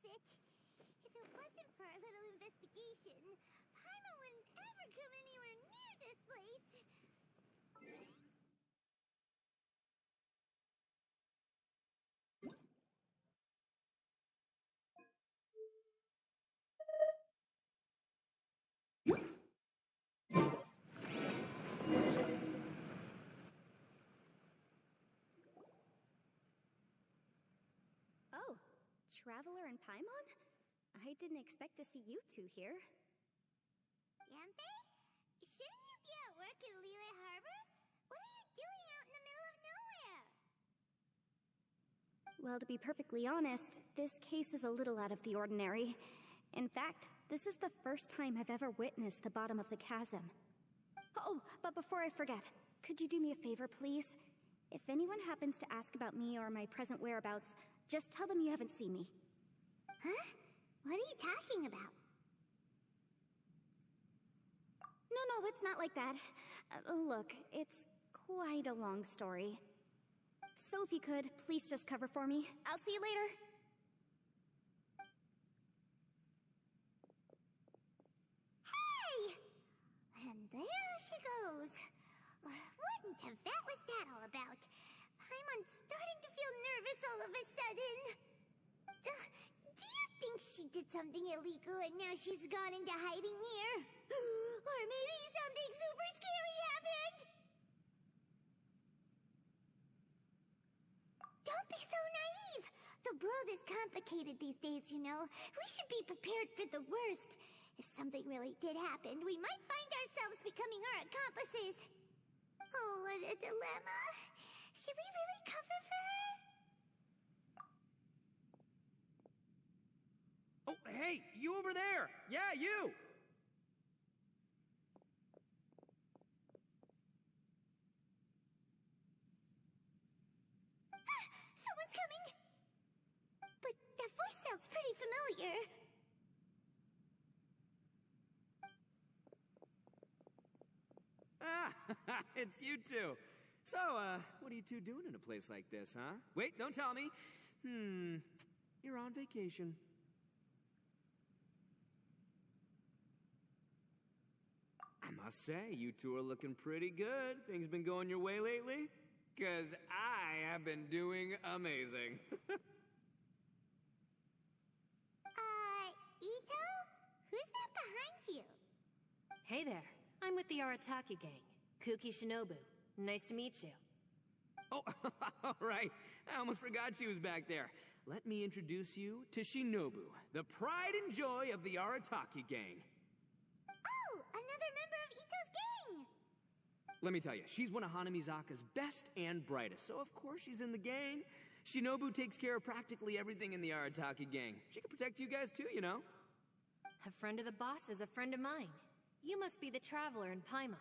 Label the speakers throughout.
Speaker 1: it. If it wasn't for our little investigation, Paimon wouldn't ever come anywhere near this place.
Speaker 2: Oh, Traveler and Paimon? I didn't expect to see you two here.
Speaker 1: Yantei? Shouldn't you be at work in Liyue Harbor? What are you doing out in the middle of nowhere?
Speaker 2: Well, to be perfectly honest, this case is a little out of the ordinary. In fact, this is the first time I've ever witnessed the bottom of the chasm. Oh, but before I forget, could you do me a favor, please? If anyone happens to ask about me or my present whereabouts, just tell them you haven't seen me.
Speaker 1: Huh? What are you talking about?
Speaker 2: No, it's not like that. Look, it's quite a long story. So if you could, please just cover for me. I'll see you later.
Speaker 1: Hey! And there she goes. What in Tibet was that all about? Paimon's starting to feel nervous all of a sudden. Do you think she did something illegal and now she's gone into hiding here? Or maybe something super scary happened? Don't be so naive! The world is complicated these days, you know. We should be prepared for the worst. If something really did happen, we might find ourselves becoming her accomplices. Oh, what a dilemma. Should we really cover for her?
Speaker 3: Oh, hey, you over there! Yeah, you!
Speaker 1: Someone's coming! But that voice sounds pretty familiar.
Speaker 3: Ah, it's you two. So, what are you two doing in a place like this, huh? Wait, don't tell me. You're on vacation. I must say, you two are looking pretty good. Things been going your way lately? 'Cause I have been doing amazing.
Speaker 1: Ito? Who's that behind you?
Speaker 4: Hey there, I'm with the Arataki gang. Kuki Shinobu. Nice to meet you.
Speaker 3: Oh, all right. I almost forgot she was back there. Let me introduce you to Shinobu, the pride and joy of the Arataki gang.
Speaker 1: Oh, another member of Ito's gang!
Speaker 3: Let me tell you, she's one of Hanamizaka's best and brightest, so of course she's in the gang. Shinobu takes care of practically everything in the Arataki gang. She can protect you guys too, you know.
Speaker 4: A friend of the boss is a friend of mine. You must be the Traveler in Paimon.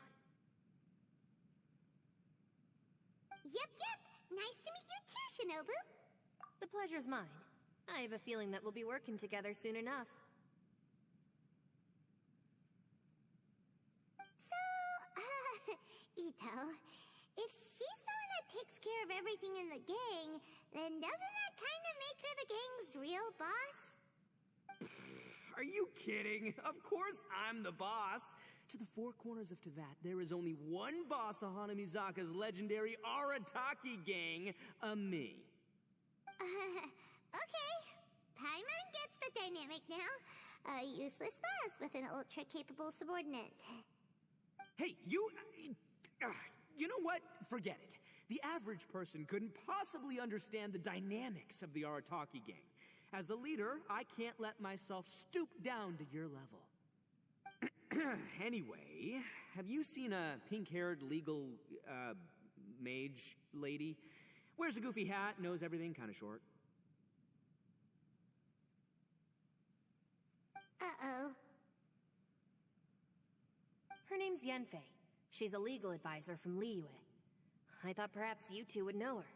Speaker 1: Yep. Nice to meet you too, Shinobu.
Speaker 4: The pleasure's mine. I have a feeling that we'll be working together soon enough.
Speaker 1: So, Ito, if she's the one that takes care of everything in the gang, then doesn't that kind of make her the gang's real boss?
Speaker 3: Are you kidding? Of course I'm the boss. To the four corners of Teyvat, there is only one boss of Hanamizaka's legendary Arataki gang, me.
Speaker 1: Okay. Paimon gets the dynamic now. A useless boss with an ultra-capable subordinate.
Speaker 3: Hey, you know what? Forget it. The average person couldn't possibly understand the dynamics of the Arataki gang. As the leader, I can't let myself stoop down to your level. Anyway, have you seen a pink-haired legal, mage lady? Wears a goofy hat, knows everything, kinda short.
Speaker 1: Uh-oh.
Speaker 4: Her name's Yenfei. She's a legal advisor from Liyue. I thought perhaps you two would know her.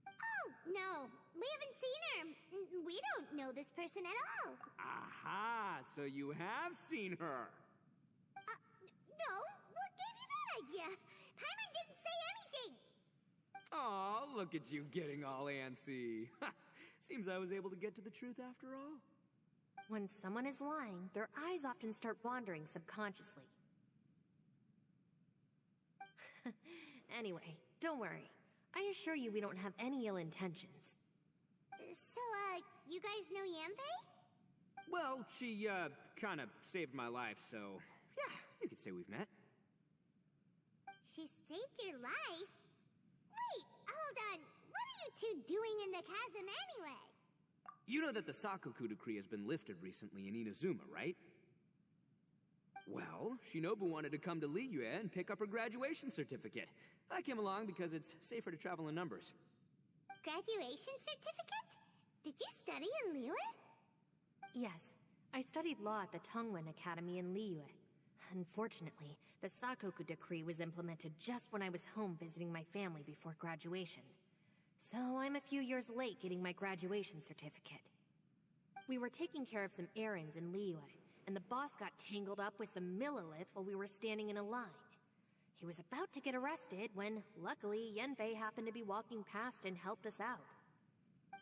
Speaker 1: Oh, no. We haven't seen her. We don't know this person at all.
Speaker 3: Aha! So you have seen her.
Speaker 1: No. What gave you that idea? Paimon didn't say anything.
Speaker 3: Aw, look at you getting all antsy. Seems I was able to get to the truth after all.
Speaker 4: When someone is lying, their eyes often start wandering subconsciously. Anyway, don't worry. I assure you we don't have any ill intentions.
Speaker 1: So, you guys know Yanfei?
Speaker 3: Well, she, kinda saved my life, so... yeah, you could say we've met.
Speaker 1: She saved your life? Wait, hold on. What are you two doing in the chasm anyway?
Speaker 3: You know that the Sakoku decree has been lifted recently in Inazuma, right? Well, Shinobu wanted to come to Liyue and pick up her graduation certificate. I came along because it's safer to travel in numbers.
Speaker 1: Graduation certificate? Did you study in Liyue?
Speaker 4: Yes, I studied law at the Tongwen Academy in Liyue. Unfortunately, the Sakoku decree was implemented just when I was home visiting my family before graduation. So I'm a few years late getting my graduation certificate. We were taking care of some errands in Liyue, and the boss got tangled up with some Millilith while we were standing in a line. He was about to get arrested when, luckily, Yanfei happened to be walking past and helped us out.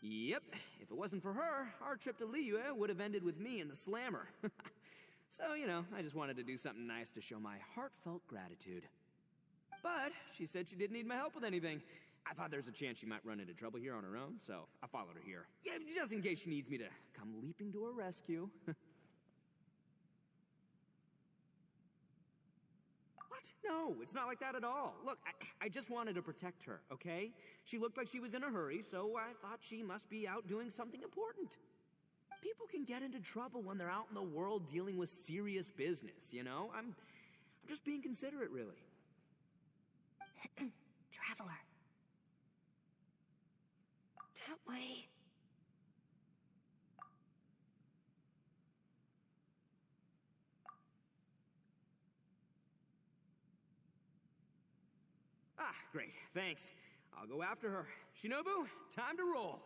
Speaker 3: Yep, if it wasn't for her, our trip to Liyue would have ended with me in the slammer. So, you know, I just wanted to do something nice to show my heartfelt gratitude. But she said she didn't need my help with anything. I thought there's a chance she might run into trouble here on her own, so I followed her here. Yeah, just in case she needs me to come leaping to her rescue. What? No, it's not like that at all. Look, I just wanted to protect her, okay? She looked like she was in a hurry, so I thought she must be out doing something important. People can get into trouble when they're out in the world dealing with serious business, you know? I'm just being considerate, really.
Speaker 4: Traveler. That way.
Speaker 3: Ah, great, thanks. I'll go after her. Shinobu, time to roll.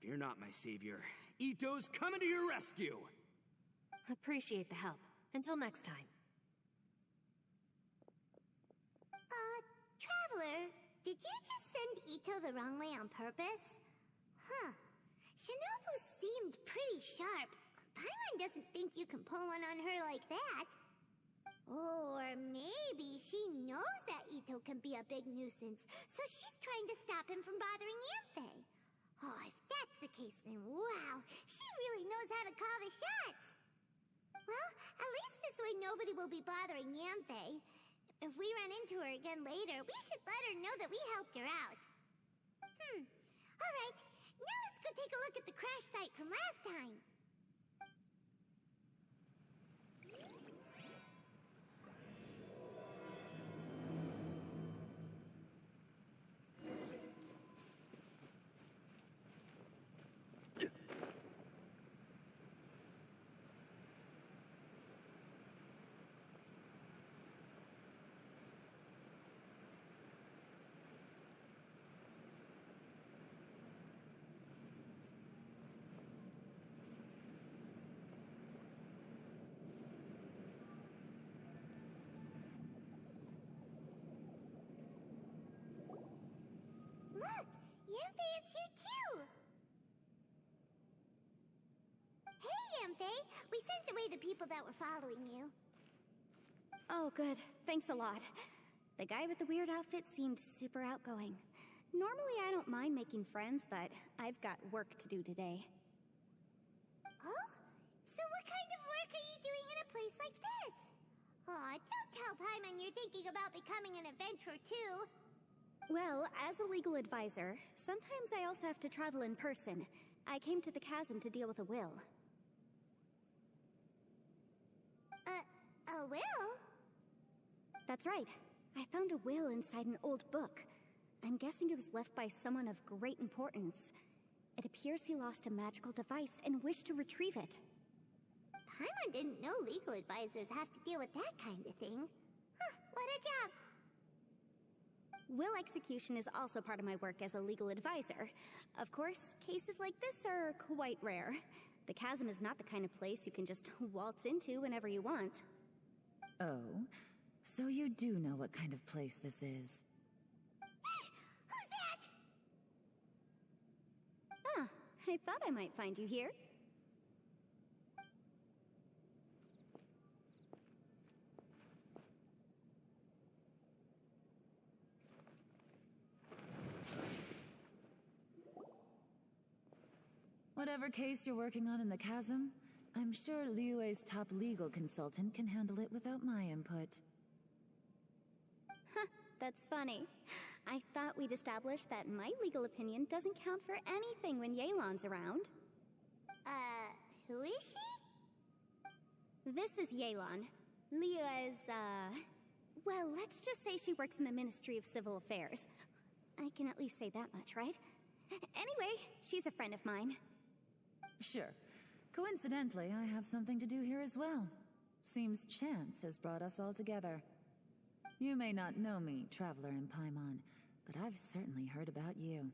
Speaker 3: Fear not, my savior. Ito's coming to your rescue!
Speaker 4: Appreciate the help. Until next time.
Speaker 1: Traveler, did you just send Ito the wrong way on purpose? Huh. Shinobu seemed pretty sharp. Paimon doesn't think you can pull one on her like that. Or maybe she knows that Ito can be a big nuisance, so she's trying to stop him from bothering Yanfei. Oh, if that's the case, then wow, she really knows how to call the shots. Well, at least this way nobody will be bothering Yanfei. If we run into her again later, we should let her know that we helped her out. Alright, now let's go take a look at the crash site from last time. Look, Yanfei is here too! Hey, Yanfei! We sent away the people that were following you.
Speaker 2: Oh, good. Thanks a lot. The guy with the weird outfit seemed super outgoing. Normally I don't mind making friends, but I've got work to do today.
Speaker 1: Oh? So what kind of work are you doing in a place like this? Aw, don't tell Paimon you're thinking about becoming an adventurer too.
Speaker 2: Well, as a legal advisor, sometimes I also have to travel in person. I came to the chasm to deal with a will.
Speaker 1: A will?
Speaker 2: That's right. I found a will inside an old book. I'm guessing it was left by someone of great importance. It appears he lost a magical device and wished to retrieve it.
Speaker 1: Paimon didn't know legal advisors have to deal with that kind of thing. Huh, what a job!
Speaker 2: Will execution is also part of my work as a legal advisor. Of course, cases like this are quite rare. The chasm is not the kind of place you can just waltz into whenever you want.
Speaker 5: Oh, So you do know what kind of place this is.
Speaker 1: Who's that?
Speaker 2: Ah, I thought I might find you here.
Speaker 5: Whatever case you're working on in the chasm, I'm sure Liyue's top legal consultant can handle it without my input.
Speaker 2: Huh, that's funny. I thought we'd established that my legal opinion doesn't count for anything when Yelan's around.
Speaker 1: Who is she?
Speaker 2: This is Yelan. Liyue's, well, let's just say she works in the Ministry of Civil Affairs. I can at least say that much, right? Anyway, she's a friend of mine.
Speaker 5: Sure. Coincidentally, I have something to do here as well. Seems chance has brought us all together. You may not know me, Traveler in Paimon, but I've certainly heard about you.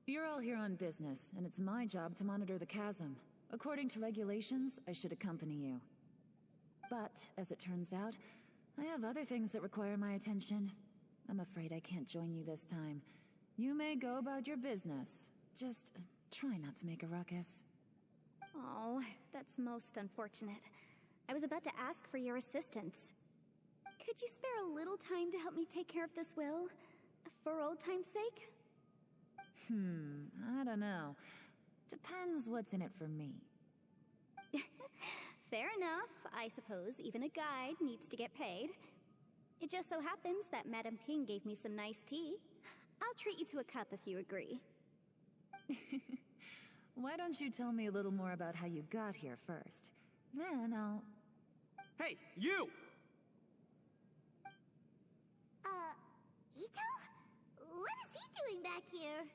Speaker 5: You're all here on business, and it's my job to monitor the chasm. According to regulations, I should accompany you. But, as it turns out, I have other things that require my attention. I'm afraid I can't join you this time. You may go about your business. Just try not to make a ruckus.
Speaker 2: Oh, that's most unfortunate. I was about to ask for your assistance. Could you spare a little time to help me take care of this will? For old time's sake?
Speaker 5: I don't know. Depends what's in it for me.
Speaker 2: Fair enough. I suppose even a guide needs to get paid. It just so happens that Madame Ping gave me some nice tea. I'll treat you to a cup if you agree.
Speaker 5: Why don't you tell me a little more about how you got here first? Then I'll...
Speaker 3: Hey, you!
Speaker 1: Ito? What is he doing back here?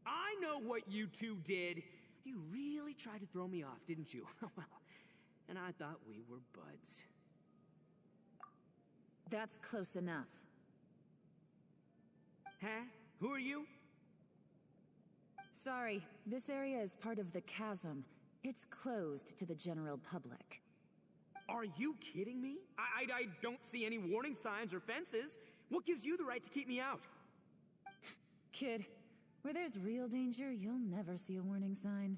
Speaker 3: I know what you two did. You really tried to throw me off, didn't you? Well, and I thought we were buds.
Speaker 5: That's close enough.
Speaker 3: Huh? Who are you?
Speaker 5: Sorry, this area is part of the chasm. It's closed to the general public.
Speaker 3: Are you kidding me? I don't see any warning signs or fences. What gives you the right to keep me out?
Speaker 5: Kid, where there's real danger, you'll never see a warning sign.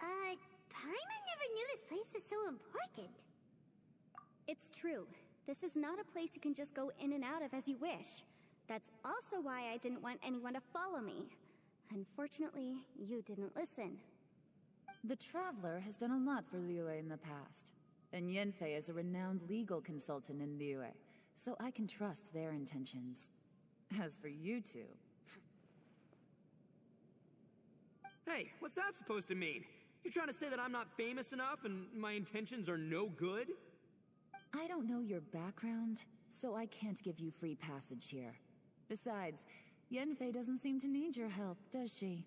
Speaker 1: Paimon never knew this place was so important.
Speaker 2: It's true. This is not a place you can just go in and out of as you wish. That's also why I didn't want anyone to follow me. Unfortunately, you didn't listen.
Speaker 5: The Traveler has done a lot for Liyue in the past. And Yanfei is a renowned legal consultant in Liyue, so I can trust their intentions. As for you two...
Speaker 3: Hey, what's that supposed to mean? You trying to say that I'm not famous enough and my intentions are no good?
Speaker 5: I don't know your background, so I can't give you free passage here. Besides, Yanfei doesn't seem to need your help, does she?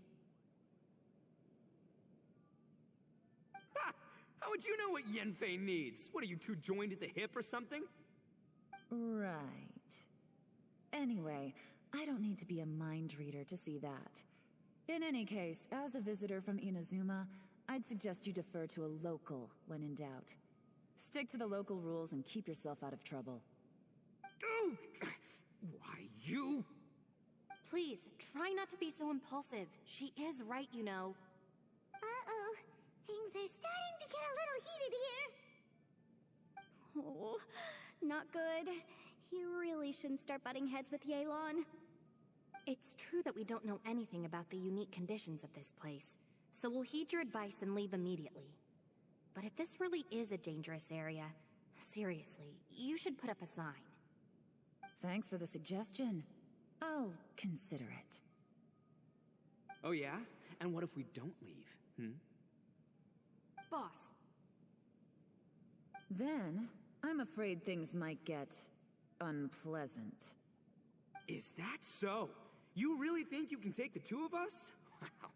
Speaker 3: Ha! How would you know what Yanfei needs? What, are you two joined at the hip or something?
Speaker 5: Right. Anyway, I don't need to be a mind reader to see that. In any case, as a visitor from Inazuma, I'd suggest you defer to a local when in doubt. Stick to the local rules and keep yourself out of trouble.
Speaker 3: Oh! Why, you?
Speaker 4: Please, try not to be so impulsive. She is right, you know.
Speaker 1: Uh-oh. Things are starting to get a little heated here.
Speaker 2: Oh, not good. You really shouldn't start butting heads with Yelan.
Speaker 4: It's true that we don't know anything about the unique conditions of this place, so we'll heed your advice and leave immediately. But if this really is a dangerous area, seriously, you should put up a sign.
Speaker 5: Thanks for the suggestion. I'll consider it.
Speaker 3: Oh yeah? And what if we don't leave,
Speaker 4: Boss,
Speaker 5: Then, I'm afraid things might get... unpleasant.
Speaker 3: Is that so? You really think you can take the two of us? Wow.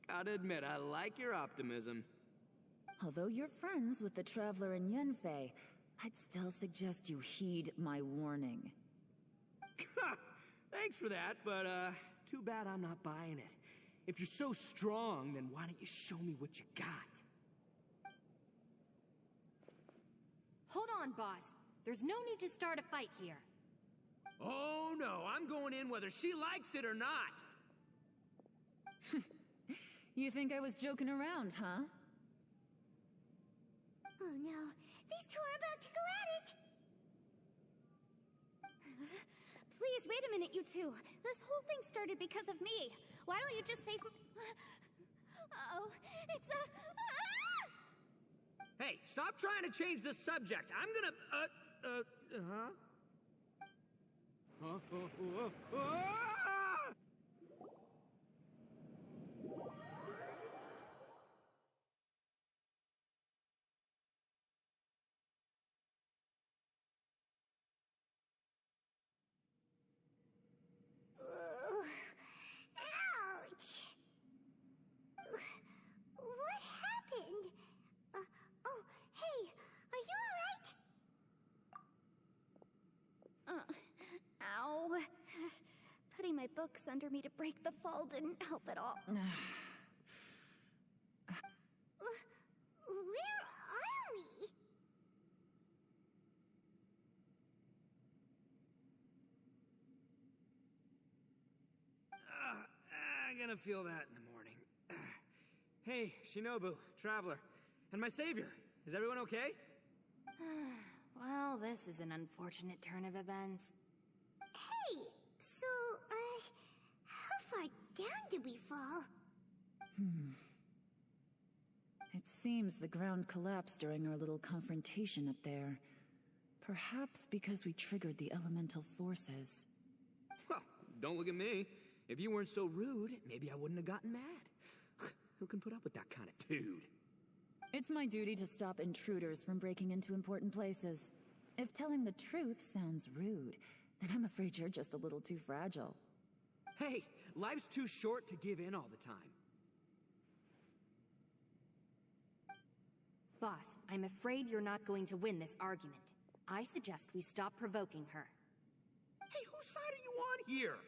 Speaker 3: Gotta admit, I like your optimism.
Speaker 5: Although you're friends with the Traveler and Yanfei, I'd still suggest you heed my warning.
Speaker 3: Thanks for that, but too bad I'm not buying it. If you're so strong, then why don't you show me what you got?
Speaker 4: on, boss. There's no need to start a fight here.
Speaker 3: Oh no, I'm going in whether she likes it or not.
Speaker 5: You think I was joking around, huh?
Speaker 1: Oh no, these two are about to go at it!
Speaker 2: Please, wait a minute, you two. This whole thing started because of me. Why don't you just say... Uh-oh, it's a...
Speaker 3: Hey, stop trying to change the subject. I'm gonna, huh? Ah!
Speaker 1: Ouch! What happened? Oh, hey, are you alright?
Speaker 2: Ow. Putting my books under me to break the fall didn't help at all.
Speaker 1: Where are we?
Speaker 3: I'm gonna feel that in the morning. Hey, Shinobu, Traveler, and my savior. Is everyone okay?
Speaker 4: Well, this is an unfortunate turn of events.
Speaker 1: Hey, so, how far down did we fall?
Speaker 5: It seems the ground collapsed during our little confrontation up there. Perhaps because we triggered the elemental forces.
Speaker 3: Well, don't look at me. If you weren't so rude, maybe I wouldn't have gotten mad. Who can put up with that kind of dude?
Speaker 5: It's my duty to stop intruders from breaking into important places. If telling the truth sounds rude, then I'm afraid you're just a little too fragile.
Speaker 3: Hey, life's too short to give in all the time.
Speaker 4: Boss, I'm afraid you're not going to win this argument. I suggest we stop provoking her.
Speaker 3: Hey, whose side are you on here?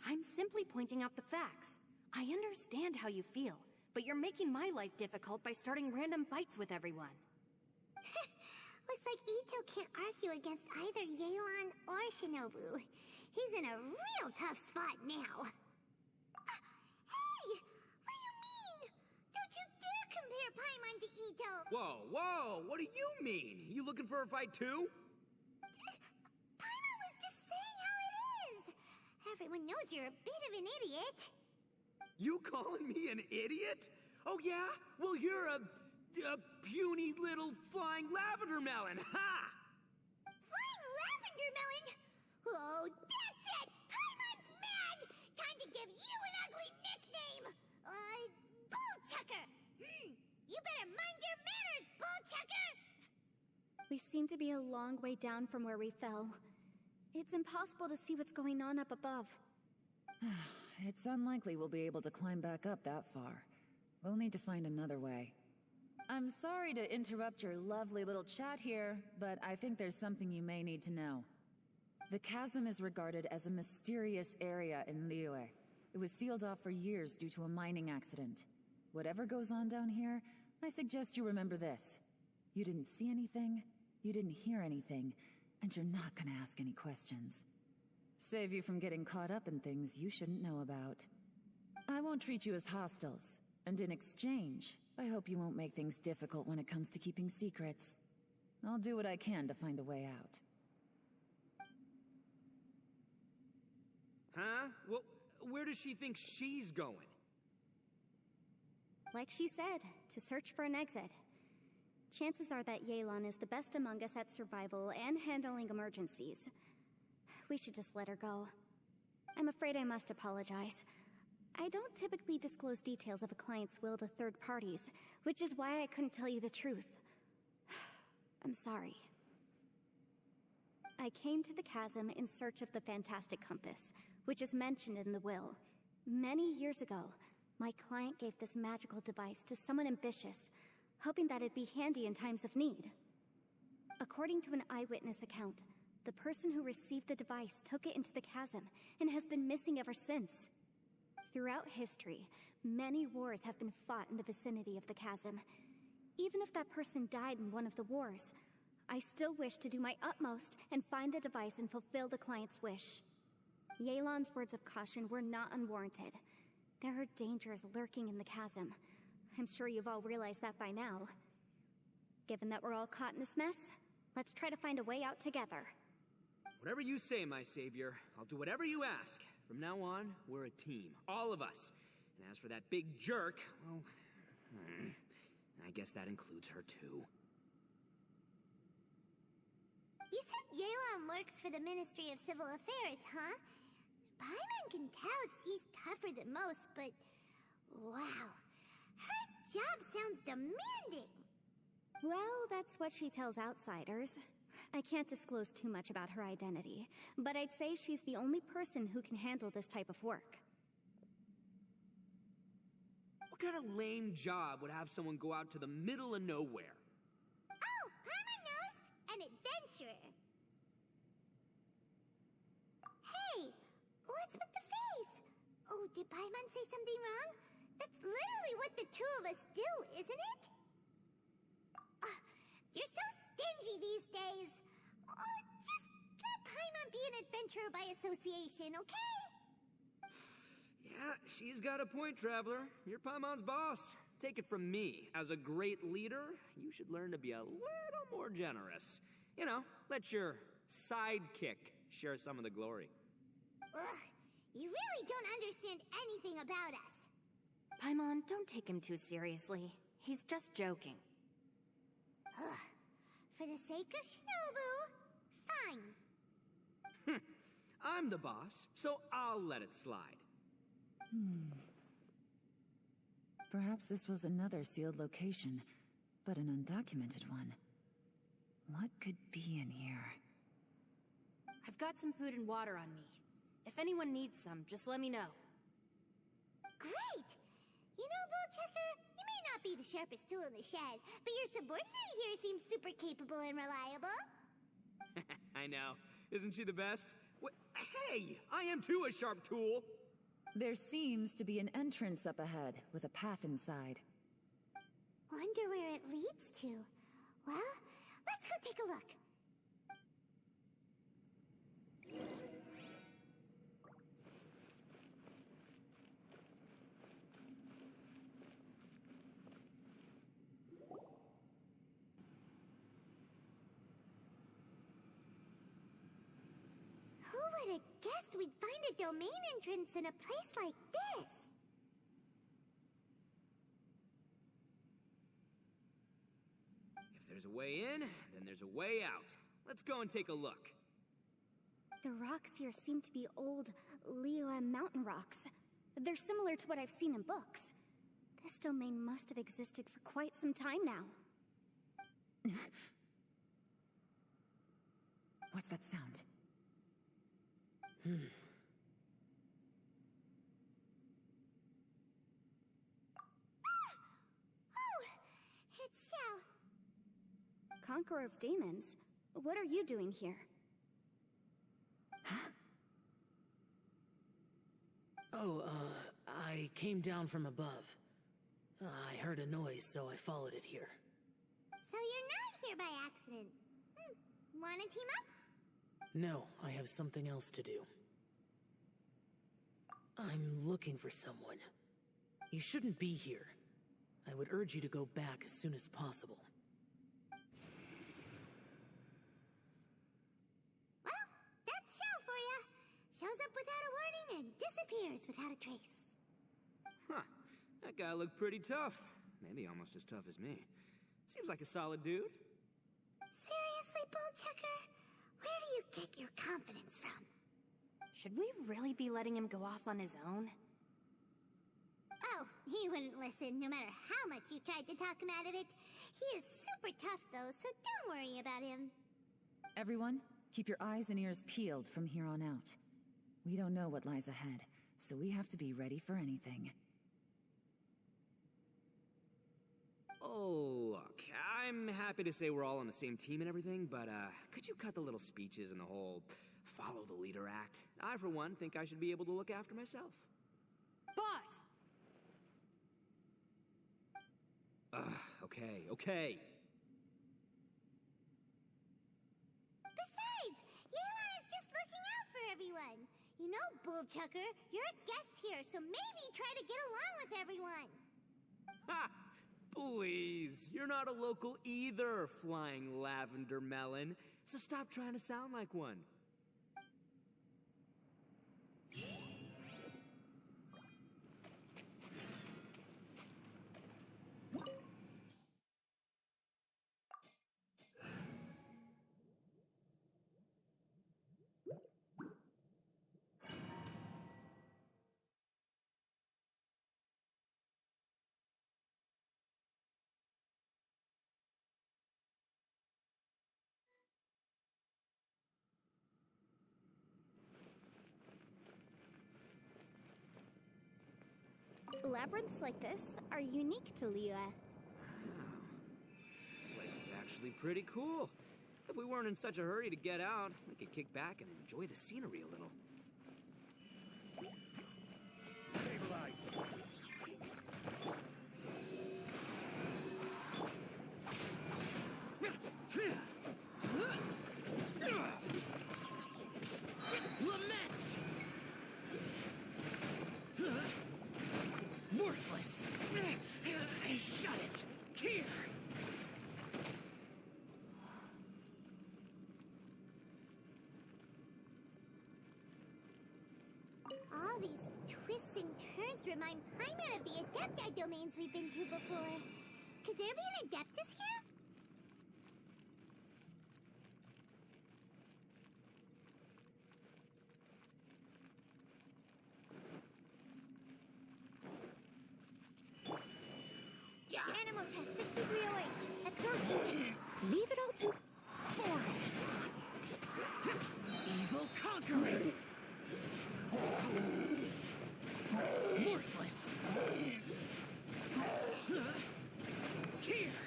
Speaker 4: I'm simply pointing out the facts. I understand how you feel, but you're making my life difficult by starting random fights with everyone.
Speaker 1: Looks like Ito can't argue against either Yelan or Shinobu. He's in a real tough spot now. Hey! What do you mean? Don't you dare compare Paimon to Ito!
Speaker 3: Whoa, what do you mean? You looking for a fight too?
Speaker 1: Paimon was just saying how it is! Everyone knows you're a bit of an idiot.
Speaker 3: You calling me an idiot? Oh yeah? Well, you're a puny little flying lavender melon, ha!
Speaker 1: Flying lavender melon? Oh, that's it! Paimon's mad! Time to give you an ugly nickname! Bullchucker! You better mind your manners, Bullchucker!
Speaker 2: We seem to be a long way down from where we fell. It's impossible to see what's going on up above.
Speaker 5: It's unlikely we'll be able to climb back up that far. We'll need to find another way. I'm sorry to interrupt your lovely little chat here, but I think there's something you may need to know. The chasm is regarded as a mysterious area in Liyue. It was sealed off for years due to a mining accident. Whatever goes on down here, I suggest you remember this. You didn't see anything, you didn't hear anything, and you're not gonna ask any questions. Save you from getting caught up in things you shouldn't know about. I won't treat you as hostiles, and in exchange, I hope you won't make things difficult when it comes to keeping secrets. I'll do what I can to find a way out.
Speaker 3: Huh? Well, where does she think she's going?
Speaker 2: Like she said, to search for an exit. Chances are that Yelan is the best among us at survival and handling emergencies. We should just let her go. I'm afraid I must apologize. I don't typically disclose details of a client's will to third parties, which is why I couldn't tell you the truth. I'm sorry. I came to the chasm in search of the fantastic compass, which is mentioned in the will. Many years ago, my client gave this magical device to someone ambitious, hoping that it'd be handy in times of need. According to an eyewitness account, the person who received the device took it into the chasm and has been missing ever since. Throughout history, many wars have been fought in the vicinity of the chasm. Even if that person died in one of the wars, I still wish to do my utmost and find the device and fulfill the client's wish. Yelan's words of caution were not unwarranted. There are dangers lurking in the chasm. I'm sure you've all realized that by now. Given that we're all caught in this mess, let's try to find a way out together.
Speaker 3: Whatever you say, my savior. I'll do whatever you ask. From now on, we're a team. All of us. And as for that big jerk, well, I guess that includes her too.
Speaker 1: You said Yelan works for the Ministry of Civil Affairs, huh? Paimon can tell she's tougher than most, but... wow. Her job sounds demanding.
Speaker 2: Well, that's what she tells outsiders. I can't disclose too much about her identity, but I'd say she's the only person who can handle this type of work.
Speaker 3: What kind of lame job would have someone go out to the middle of nowhere?
Speaker 1: Oh, Paimon knows! An adventurer. Hey, what's with the face? Oh, did Paimon say something wrong? That's literally what the two of us do, isn't it? You're so stingy these days. Oh, just let Paimon be an adventurer by association, okay?
Speaker 3: Yeah, she's got a point, Traveler. You're Paimon's boss. Take it from me. As a great leader, you should learn to be a little more generous. You know, let your sidekick share some of the glory.
Speaker 1: Ugh, you really don't understand anything about us.
Speaker 4: Paimon, don't take him too seriously. He's just joking.
Speaker 1: Ugh, for the sake of Shinobu, fine.
Speaker 3: I'm the boss, so I'll let it slide.
Speaker 5: Perhaps this was another sealed location, but an undocumented one. What could be in here?
Speaker 4: I've got some food and water on me. If anyone needs some, just let me know.
Speaker 1: Great! You know, Bullchecker, you may not be the sharpest tool in the shed, but your subordinate here seems super capable and reliable.
Speaker 3: I know. Isn't she the best? Hey, I am too a sharp tool.
Speaker 5: There seems to be an entrance up ahead, with a path inside.
Speaker 1: Wonder where it leads to. Well, let's go take a look. Who would have guessed we'd find a domain entrance in a place like this?
Speaker 3: If there's a way in, then there's a way out. Let's go and take a look.
Speaker 2: The rocks here seem to be old Liyue mountain rocks. They're similar to what I've seen in books. This domain must have existed for quite some time now.
Speaker 5: What's that sound?
Speaker 1: Oh, it's Xiao.
Speaker 2: Conqueror of Demons, what are you doing here?
Speaker 6: Oh, I came down from above. I heard a noise, so I followed it here.
Speaker 1: So you're not here by accident. Wanna team up?
Speaker 6: No, I have something else to do. I'm looking for someone. You shouldn't be here. I would urge you to go back as soon as possible.
Speaker 1: Well, that's Xiao for ya. Shows up without a warning and disappears without a trace.
Speaker 3: Huh. That guy looked pretty tough. Maybe almost as tough as me. Seems like a solid dude.
Speaker 1: Seriously, Bullchecker? Where do you get your confidence from?
Speaker 4: Should we really be letting him go off on his own?
Speaker 1: Oh, he wouldn't listen no matter how much you tried to talk him out of it. He is super tough though, so don't worry about him.
Speaker 5: Everyone, keep your eyes and ears peeled from here on out. We don't know what lies ahead, so we have to be ready for anything.
Speaker 3: Oh, look, I'm happy to say we're all on the same team and everything, but, could you cut the little speeches and the whole follow the leader act? I, for one, think I should be able to look after myself.
Speaker 4: Boss!
Speaker 3: Okay.
Speaker 1: Besides, Yelan is just looking out for everyone. You know, Bullchucker, you're a guest here, so maybe try to get along with everyone.
Speaker 3: Ha! Please, you're not a local either, Flying Lavender Melon. So stop trying to sound like one.
Speaker 2: Labyrinths like this are unique to Liyue.
Speaker 3: This place is actually pretty cool. If we weren't in such a hurry to get out, we could kick back and enjoy the scenery a little. Stabilize.
Speaker 6: Worthless! Shut it! Here!
Speaker 1: All these twists and turns remind Paimon of the Adepti domains we've been to before. Could there be an Adeptus here?
Speaker 2: Animal test 6308. Absorption. Leave it all to
Speaker 6: Foreign! Evil conquering! Worthless! Here!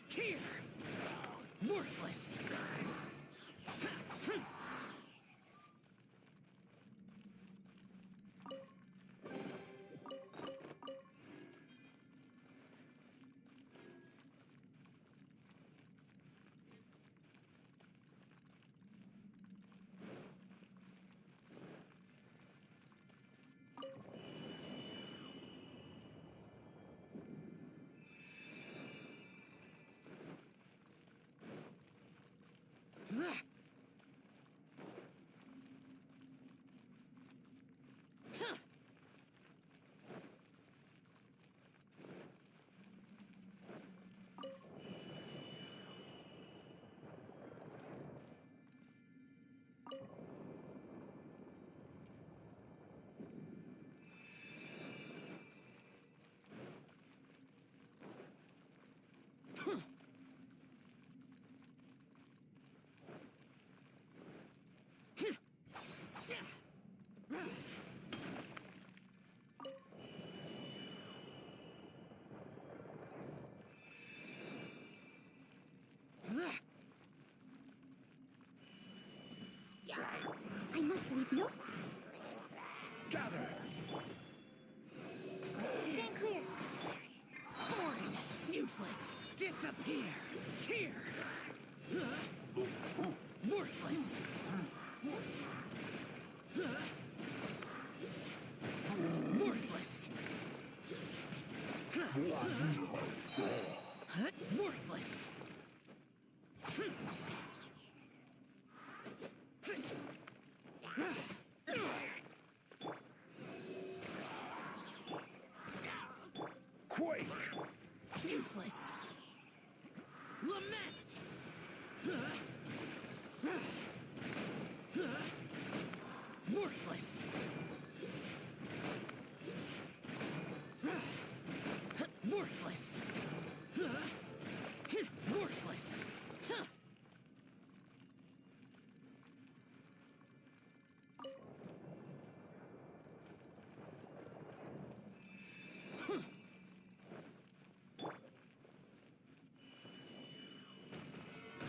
Speaker 6: Here! Worthless!
Speaker 2: I must leave no.
Speaker 3: Gather!
Speaker 2: Stand clear.
Speaker 6: Foreign! Useless! Disappear! Here! Worthless! Worthless! Worthless!
Speaker 3: Quake!
Speaker 6: Useless! Lament! Worthless! Worthless! Worthless!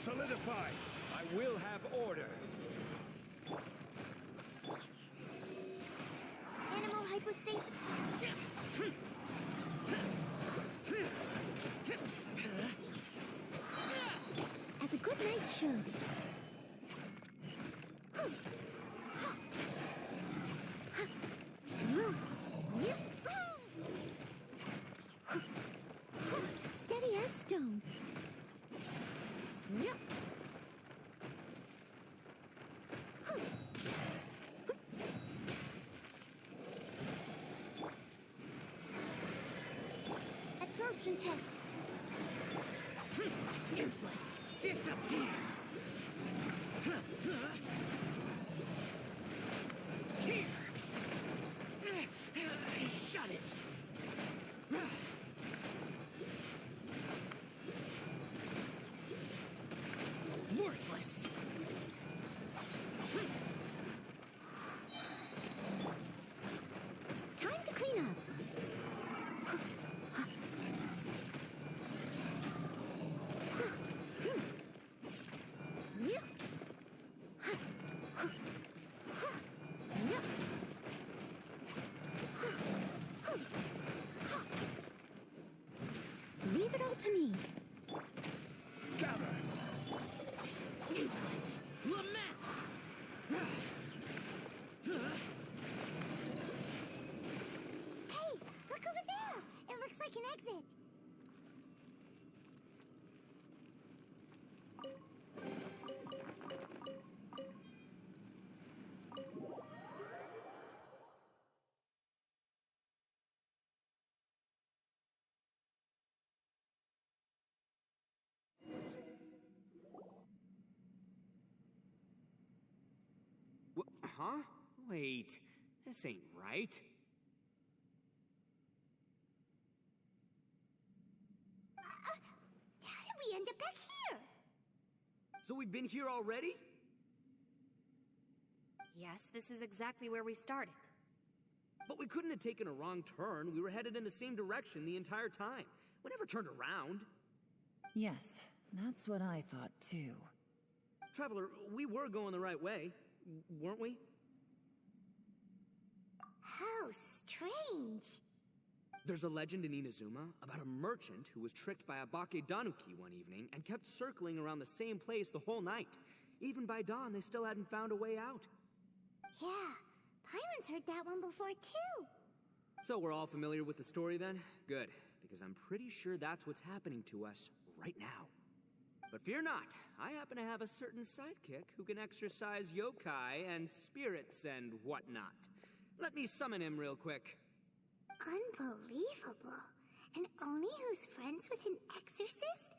Speaker 3: Solidify! I will have order!
Speaker 2: Animal hypostasis. As a good knight should. Steady as stone. Yep. Absorption test.
Speaker 3: Useless. Disappear. Here. Shut it. Worthless.
Speaker 2: Time to clean up. Leave it all to me.
Speaker 3: Cover. Useless. Lament.
Speaker 1: Hey, look over there! It looks like an exit.
Speaker 3: Huh? Wait, this ain't right.
Speaker 1: How did we end up back here?
Speaker 3: So we've been here already?
Speaker 4: Yes, this is exactly where we started.
Speaker 3: But we couldn't have taken a wrong turn. We were headed in the same direction the entire time. We never turned around.
Speaker 5: Yes, that's what I thought too.
Speaker 3: Traveler, we were going the right way, weren't we?
Speaker 1: How strange.
Speaker 3: There's a legend in Inazuma about a merchant who was tricked by a Bakedanuki one evening and kept circling around the same place the whole night. Even by dawn, they still hadn't found a way out.
Speaker 1: Yeah, Paimon's heard that one before too.
Speaker 3: So we're all familiar with the story then? Good, because I'm pretty sure that's what's happening to us right now. But fear not, I happen to have a certain sidekick who can exercise yokai and spirits and whatnot. Let me summon him real quick.
Speaker 1: Unbelievable. An Oni who's friends with an exorcist?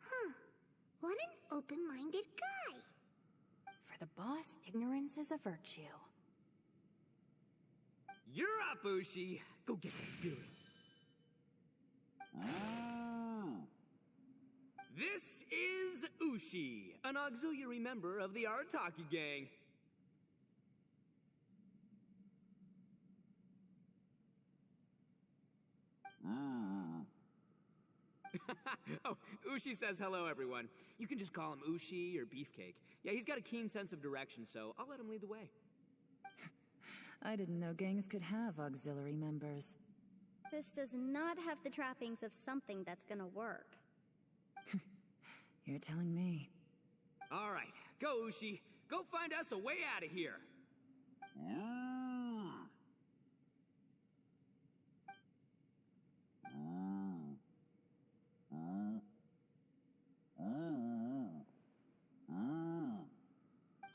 Speaker 1: Huh. What an open-minded guy.
Speaker 4: For the boss, ignorance is a virtue.
Speaker 3: You're up, Ushi. Go get that spirit. This is Ushi, an auxiliary member of the Arataki gang. Oh, Ushi says hello, everyone. You can just call him Ushi or Beefcake. Yeah, he's got a keen sense of direction, so I'll let him lead the way.
Speaker 5: I didn't know gangs could have auxiliary members.
Speaker 2: This does not have the trappings of something that's gonna work.
Speaker 5: You're telling me.
Speaker 3: All right, go, Ushi. Go find us a way out of here.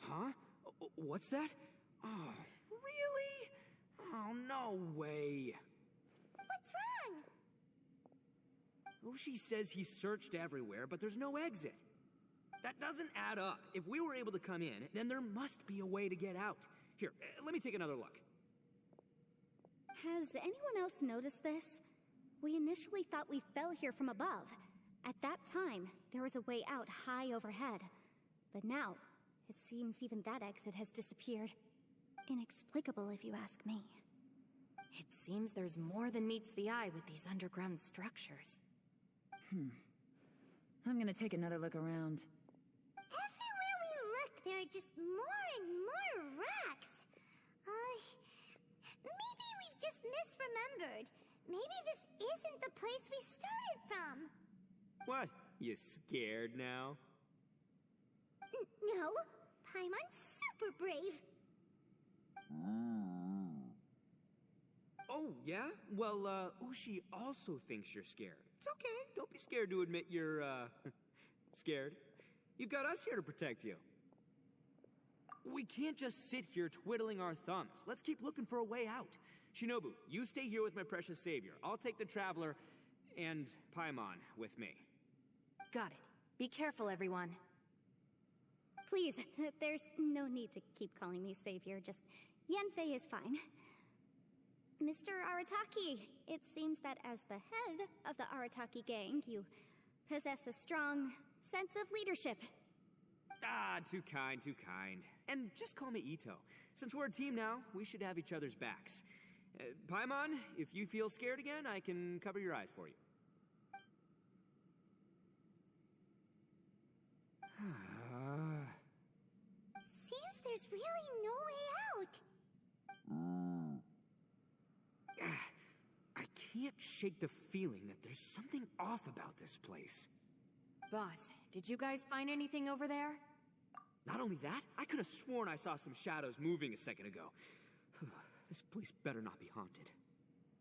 Speaker 3: Huh? What's that? Oh, really? Oh, no way.
Speaker 1: What's wrong?
Speaker 3: Ushi says he searched everywhere, but there's no exit. That doesn't add up. If we were able to come in, then there must be a way to get out. Here, let me take another look.
Speaker 2: Has anyone else noticed this? We initially thought we fell here from above. At that time, there was a way out high overhead. But now, it seems even that exit has disappeared. Inexplicable, if you ask me.
Speaker 4: It seems there's more than meets the eye with these underground structures.
Speaker 5: I'm gonna take another look around.
Speaker 1: Everywhere we look, there are just more and more rocks. Maybe we've just misremembered. maybe this isn't the place we started from.
Speaker 3: What? You scared now?
Speaker 1: No, Paimon's super brave.
Speaker 3: Oh, yeah? Well, Ushi also thinks you're scared. It's okay. Don't be scared to admit you're, scared. You've got us here to protect you. We can't just sit here twiddling our thumbs. Let's keep looking for a way out. Shinobu, you stay here with my precious savior. I'll take the Traveler and Paimon with me.
Speaker 4: Got it. Be careful, everyone.
Speaker 2: Please, there's no need to keep calling me savior, just Yanfei is fine. Mr. Arataki, it seems that as the head of the Arataki gang, you possess a strong sense of leadership.
Speaker 3: Ah, too kind, too kind. And just call me Ito. Since we're a team now, we should have each other's backs. Paimon, if you feel scared again, I can cover your eyes for you.
Speaker 1: Seems there's really no way out.
Speaker 3: I can't shake the feeling that there's something off about this place.
Speaker 4: Boss, did you guys find anything over there?
Speaker 3: Not only that, I could have sworn I saw some shadows moving a second ago. This place better not be haunted.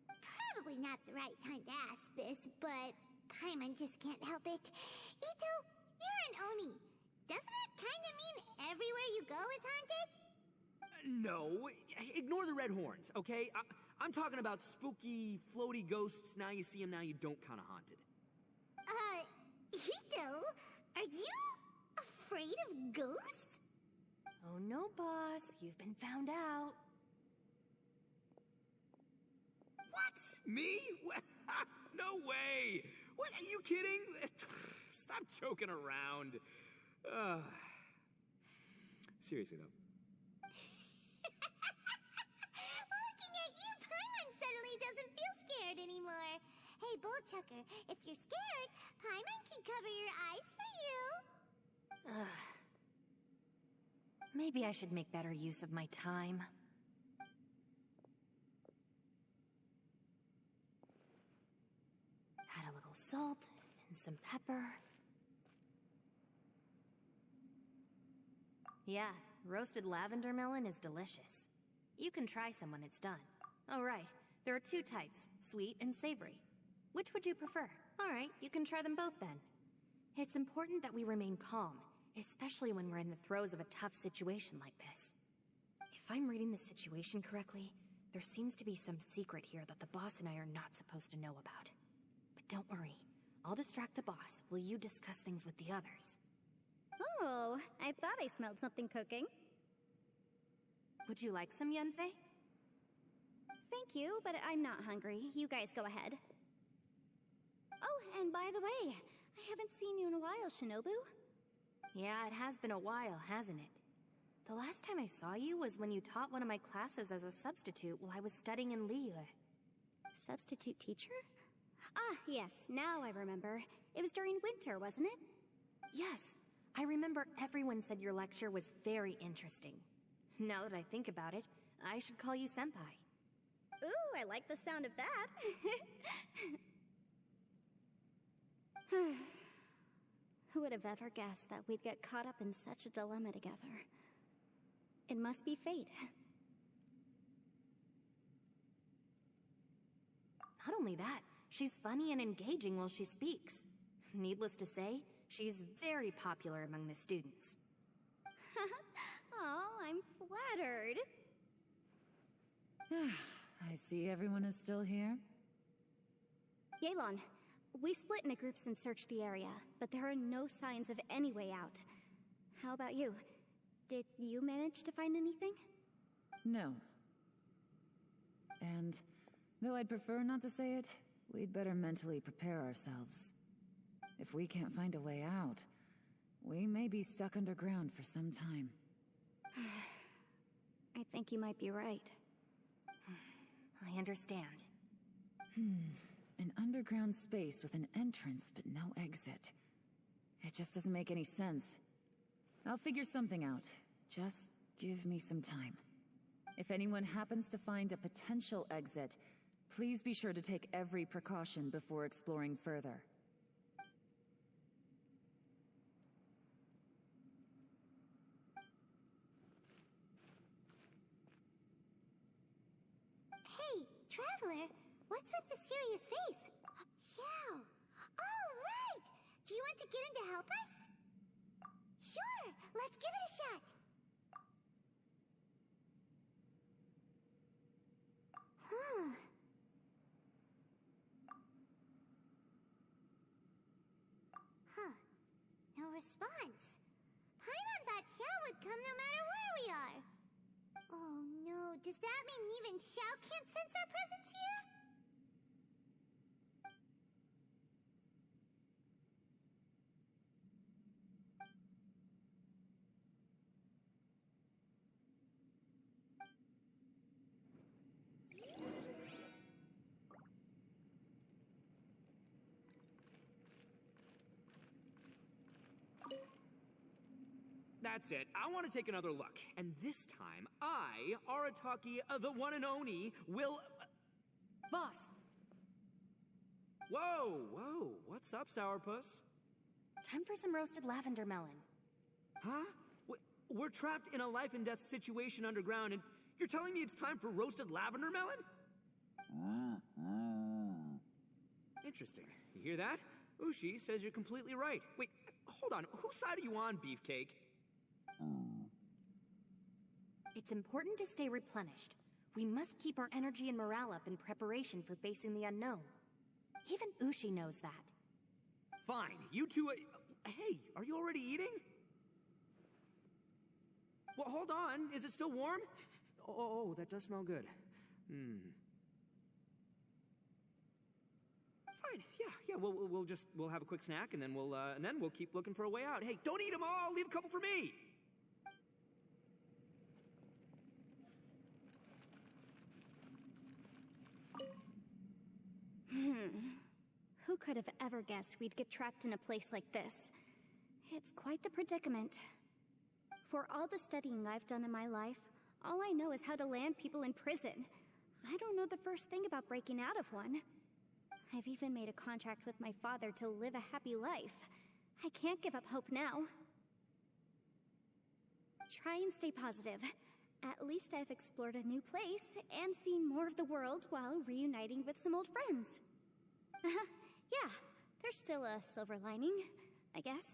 Speaker 1: Probably not the right time to ask this, but Paimon just can't help it. Ito, you're an Oni. Doesn't it kind of mean everywhere you go is haunted?
Speaker 3: No, ignore the red horns, okay? I'm talking about spooky, floaty ghosts. Now you see them, now you don't kind of haunted.
Speaker 1: Ito, are you afraid of ghosts?
Speaker 4: Oh no, boss. You've been found out.
Speaker 3: What? Me? No way! What, are you kidding? Stop joking around. Seriously, though.
Speaker 1: Looking at you, Paimon suddenly doesn't feel scared anymore. Hey, Bullchucker, if you're scared, Paimon can cover your eyes for you.
Speaker 4: Maybe I should make better use of my time. Add a little salt and some pepper. Yeah, roasted lavender melon is delicious. You can try some when it's done. Oh right, there are two types, sweet and savory. Which would you prefer? Alright, you can try them both then. It's important that we remain calm, especially when we're in the throes of a tough situation like this. If I'm reading the situation correctly, there seems to be some secret here that the boss and I are not supposed to know about. But don't worry, I'll distract the boss while you discuss things with the others.
Speaker 2: Oh, I thought I smelled something cooking.
Speaker 4: Would you like some Yanfei?
Speaker 2: Thank you, but I'm not hungry. You guys go ahead. Oh, and by the way, I haven't seen you in a while, Shinobu.
Speaker 4: Yeah, it has been a while, hasn't it? The last time I saw you was when you taught one of my classes as a substitute while I was studying in Liyue.
Speaker 2: Substitute teacher? Ah, yes, now I remember. It was during winter, wasn't it?
Speaker 4: Yes, I remember everyone said your lecture was very interesting. Now that I think about it, I should call you Senpai.
Speaker 2: Ooh, I like the sound of that. Who would have ever guessed that we'd get caught up in such a dilemma together? It must be fate.
Speaker 4: Not only that, she's funny and engaging while she speaks. Needless to say, she's very popular among the students.
Speaker 2: Oh, I'm flattered.
Speaker 5: I see everyone is still here.
Speaker 2: Yelan, we split into groups and searched the area, but there are no signs of any way out. How about you? Did you manage to find anything?
Speaker 5: No. And though I'd prefer not to say it, we'd better mentally prepare ourselves. If we can't find a way out, we may be stuck underground for some time.
Speaker 2: I think you might be right.
Speaker 4: I understand.
Speaker 5: An underground space with an entrance but no exit. It just doesn't make any sense. I'll figure something out. Just give me some time. If anyone happens to find a potential exit, Please be sure to take every precaution before exploring further.
Speaker 1: Hey, Traveler, what's with the serious face? Xiao! Oh, right! Do you want to get in to help us? Sure, let's give it a shot. Huh. Huh. No response. Paimon thought Xiao would come no matter where we are. Oh no, does that mean even Xiao can't sense our presence here?
Speaker 3: That's it. I want to take another look. And this time, I, Arataki, the one and only, will...
Speaker 4: Boss!
Speaker 3: Whoa, whoa. What's up, Sourpuss?
Speaker 4: Time for some roasted lavender melon.
Speaker 3: Huh? We're trapped in a life-and-death situation underground, and you're telling me it's time for roasted lavender melon? Interesting. You hear that? Ushi says you're completely right. Wait, hold on. Whose side are you on, Beefcake?
Speaker 4: It's important to stay replenished. We must keep our energy and morale up in preparation for facing the unknown. Even Ushi knows that.
Speaker 3: Fine. You two... hey, are you already eating? Well, hold on. Is it still warm? Oh, that does smell good. Fine. Yeah. We'll have a quick snack, and then we'll keep looking for a way out. Hey, don't eat them all. Leave a couple for me.
Speaker 2: Who could have ever guessed we'd get trapped in a place like this? It's quite the predicament. For all the studying I've done in my life, all I know is how to land people in prison. I don't know the first thing about breaking out of one. I've even made a contract with my father to live a happy life. I can't give up hope now. Try and stay positive. At least I've explored a new place and seen more of the world while reuniting with some old friends. Yeah, there's still a silver lining, I guess.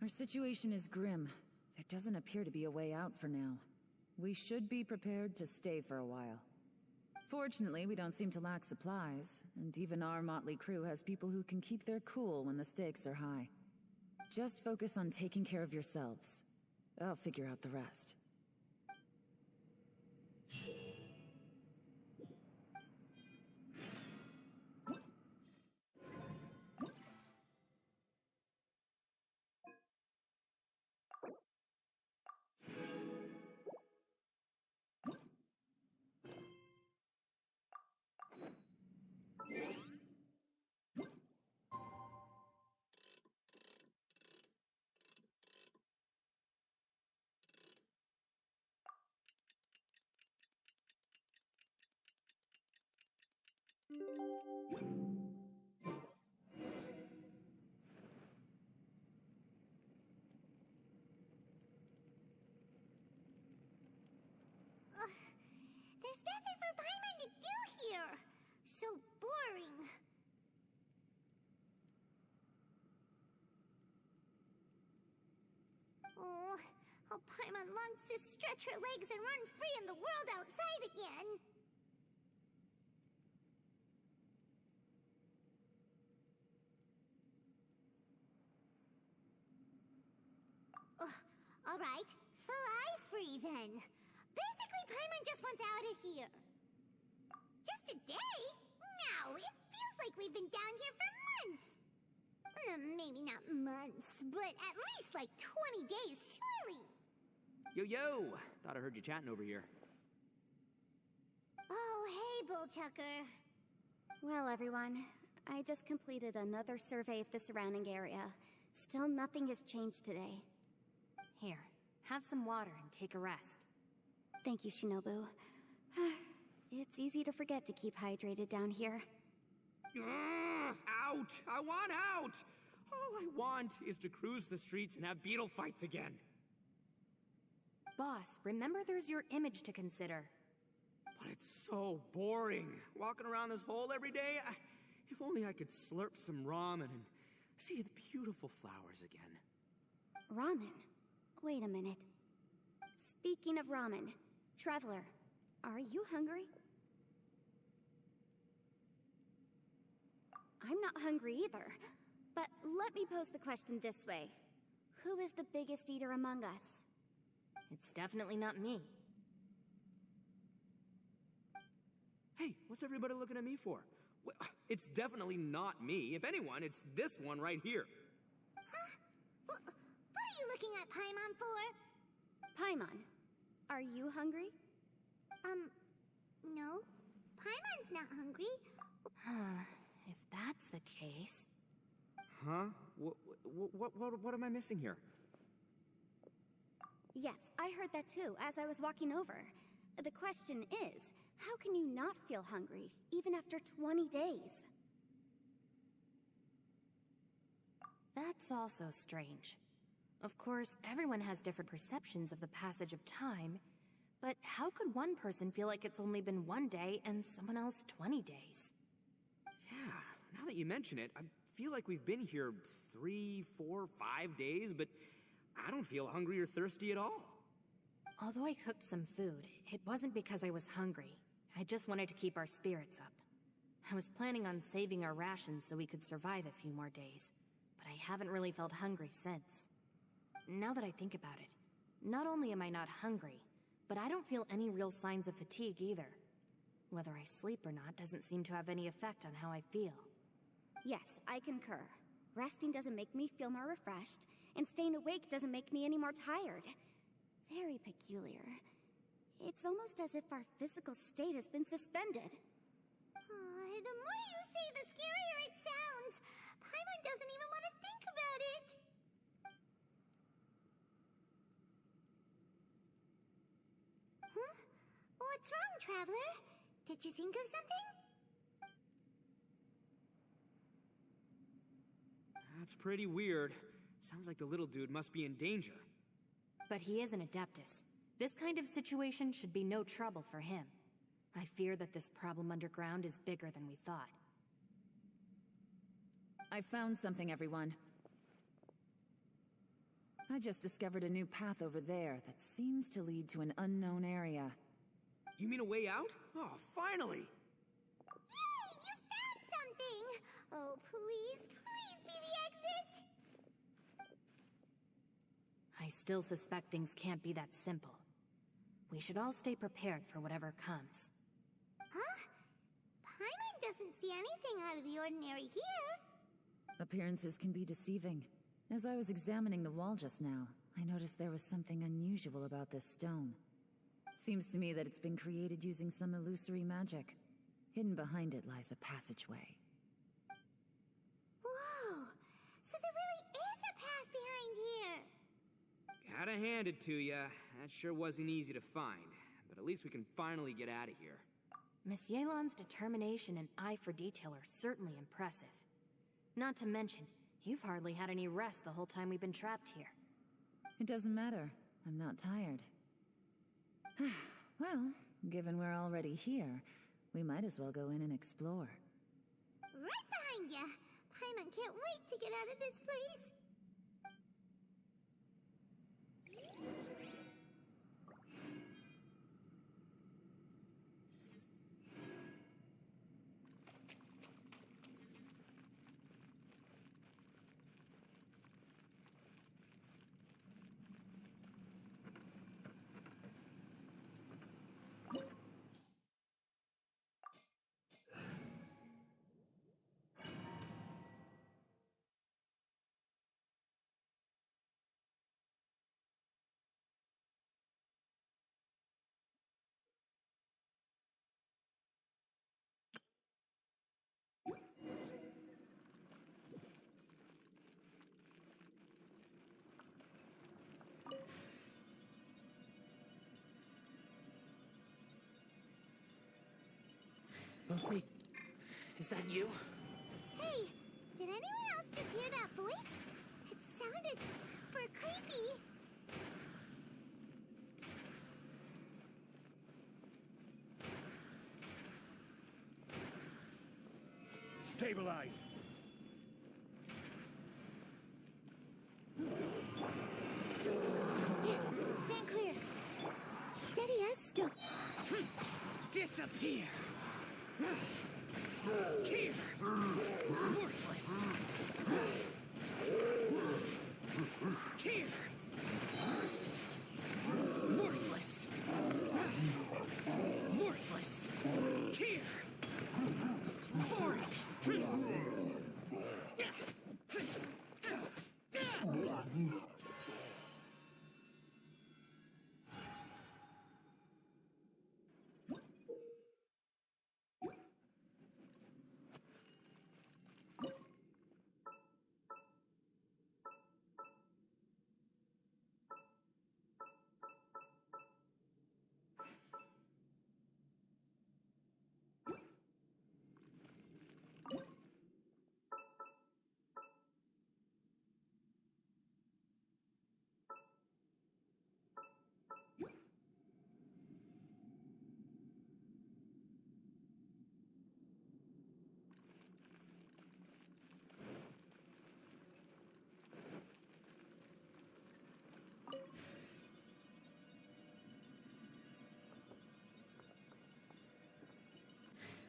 Speaker 5: Our situation is grim. There doesn't appear to be a way out for now. We should be prepared to stay for a while. Fortunately, we don't seem to lack supplies, and even our motley crew has people who can keep their cool when the stakes are high. Just focus on taking care of yourselves. I'll figure out the rest.
Speaker 1: There's nothing for Paimon to do here. So boring. Oh, how Paimon longs to stretch her legs and run free in the world outside again. Alright, fly free then. Basically, Paimon just wants out of here. Just a day? No, it feels like we've been down here for months. Maybe not months, but at least like 20 days, surely.
Speaker 3: Yo! Thought I heard you chatting over here.
Speaker 1: Oh, hey, chucker.
Speaker 2: Well, everyone, I just completed another survey of the surrounding area. Still nothing has changed today.
Speaker 4: Here, have some water and take a rest.
Speaker 2: Thank you, Shinobu. It's easy to forget to keep hydrated down here.
Speaker 3: Out! I want out! All I want is to cruise the streets and have beetle fights again.
Speaker 4: Boss, remember there's your image to consider.
Speaker 3: But it's so boring, walking around this hole every day. If only I could slurp some ramen and see the beautiful flowers again.
Speaker 2: Ramen? Wait a minute. Speaking of ramen, Traveler, are you hungry? I'm not hungry either. But let me pose the question this way. Who is the biggest eater among us?
Speaker 4: It's definitely not me.
Speaker 3: Hey, what's everybody looking at me for? Well, it's definitely not me. If anyone, it's this one right here.
Speaker 1: Huh? What are you looking at Paimon for?
Speaker 2: Paimon, are you hungry?
Speaker 1: No. Paimon's not hungry.
Speaker 4: If that's the case...
Speaker 3: Huh? What am I missing here?
Speaker 2: Yes, I heard that too, as I was walking over. The question is, how can you not feel hungry, even after 20 days?
Speaker 4: That's also strange. Of course, everyone has different perceptions of the passage of time, but how could one person feel like it's only been 1 day and someone else 20 days?
Speaker 3: Yeah, now that you mention it, I feel like we've been here 3, 4, 5 days, but I don't feel hungry or thirsty at all.
Speaker 4: Although I cooked some food, it wasn't because I was hungry. I just wanted to keep our spirits up. I was planning on saving our rations so we could survive a few more days, but I haven't really felt hungry since. Now that I think about it, not only am I not hungry, but I don't feel any real signs of fatigue either. Whether I sleep or not doesn't seem to have any effect on how I feel.
Speaker 2: Yes, I concur. Resting doesn't make me feel more refreshed, and staying awake doesn't make me any more tired. Very peculiar. It's almost as if our physical state has been suspended.
Speaker 1: The more you say, the scarier it sounds. Paimon doesn't even want to think about it. Huh? What's wrong, Traveler? Did you think of something?
Speaker 3: That's pretty weird. Sounds like the little dude must be in danger.
Speaker 4: But he is an Adeptus. This kind of situation should be no trouble for him. I fear that this problem underground is bigger than we thought.
Speaker 5: I found something, everyone. I just discovered a new path over there that seems to lead to an unknown area.
Speaker 3: You mean a way out? Oh, finally!
Speaker 1: Yay! You found something! Oh, please be the exit!
Speaker 4: I still suspect things can't be that simple. We should all stay prepared for whatever comes.
Speaker 1: Huh? Paimon doesn't see anything out of the ordinary here.
Speaker 5: Appearances can be deceiving. As I was examining the wall just now, I noticed there was something unusual about this stone. Seems to me that it's been created using some illusory magic. Hidden behind it lies a passageway.
Speaker 1: Whoa! So there really is a path behind here!
Speaker 3: Gotta hand it to ya. That sure wasn't easy to find. But at least we can finally get out of here.
Speaker 4: Miss Yelan's determination and eye for detail are certainly impressive. Not to mention, you've hardly had any rest the whole time we've been trapped here.
Speaker 5: It doesn't matter. I'm not tired. Well, given we're already here, we might as well go in and explore.
Speaker 1: Right behind ya! Paimon can't wait to get out of this place!
Speaker 6: Lucy, is that you?
Speaker 1: Hey, did anyone else just hear that voice? It sounded super creepy.
Speaker 7: Stabilize.
Speaker 1: Stand clear. Steady as stone.
Speaker 6: Disappear! Here! Worthless! Here! Worthless! Worthless! Here! Boring!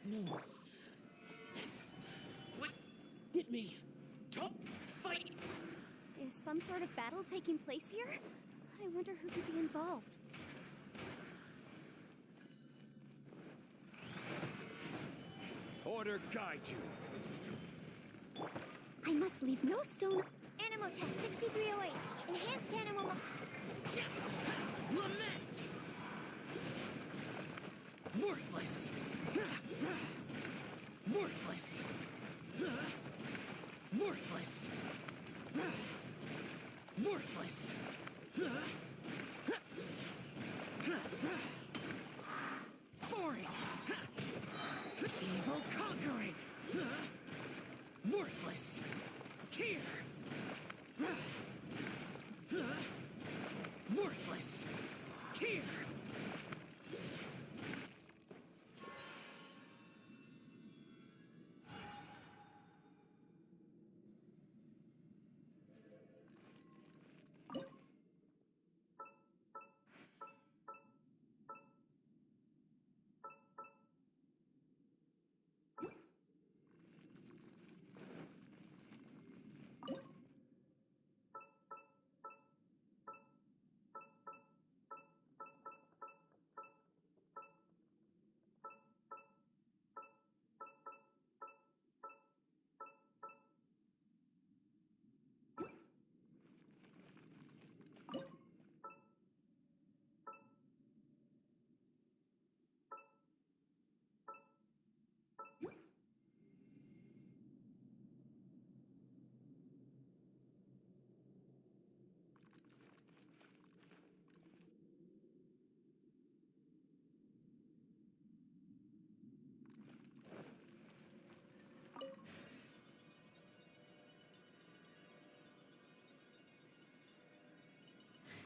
Speaker 6: No. What? Get me. Don't fight.
Speaker 2: Is some sort of battle taking place here? I wonder who could be involved.
Speaker 7: Order guide you.
Speaker 1: I must leave no stone. Animal test 6308. Enhanced animal.
Speaker 6: Lament! Worthless! Worthless! Worthless! Worthless! Boring! Evil conquering! Worthless! Here! Worthless! Here!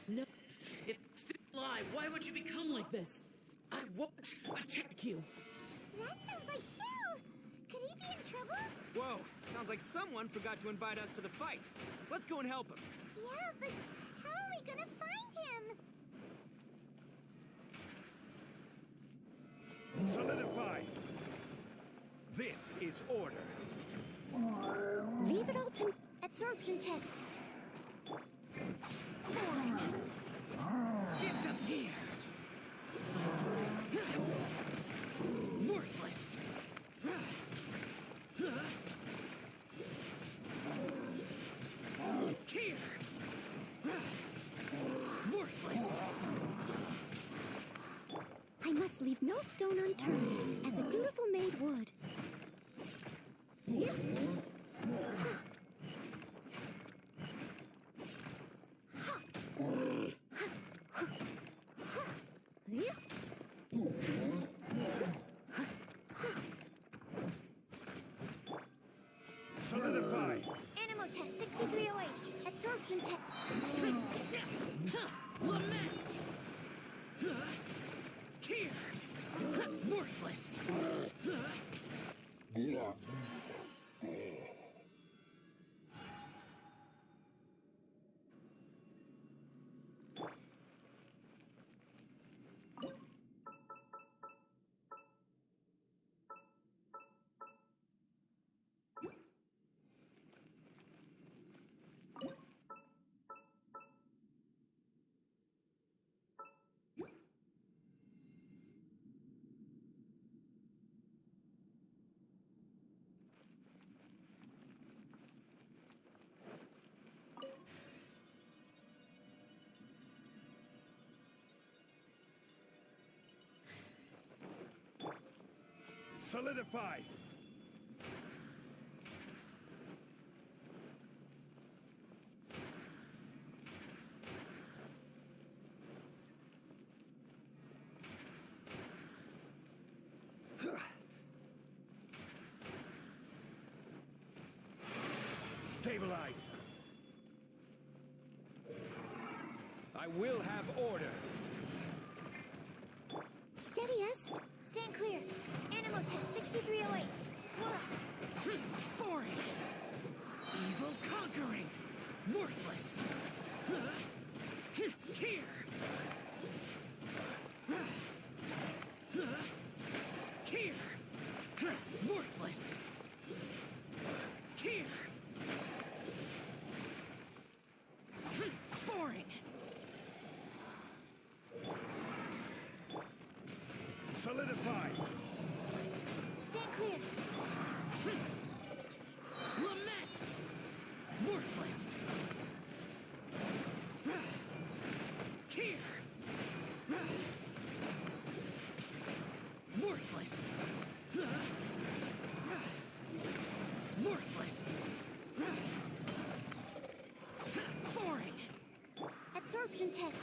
Speaker 6: No, it's still alive. Why would you become like this? I won't attack you.
Speaker 1: That sounds like Shell. Could he be in trouble?
Speaker 3: Whoa, sounds like someone forgot to invite us to the fight. Let's go and help him.
Speaker 1: Yeah, but how are we gonna find him?
Speaker 7: Solidify. This is order.
Speaker 1: Leave it all to absorption test.
Speaker 6: Disappear. Worthless. Here. Worthless.
Speaker 1: I must leave no stone unturned, as a dutiful maid would.
Speaker 7: Solidify.
Speaker 1: Animal test 6308. Absorption test.
Speaker 6: Lament! Here! Worthless!
Speaker 7: Solidify. Stabilize. I will have order.
Speaker 1: Steadiest. Stand clear. Animal test 6308. Swirl.
Speaker 6: Boring! Evil conquering! Worthless! Here! Here! Worthless! Here! Boring!
Speaker 7: Solidify.
Speaker 1: Stand clear.
Speaker 6: Lament! Worthless! Here! Worthless! Worthless! Boring!
Speaker 1: Absorption test.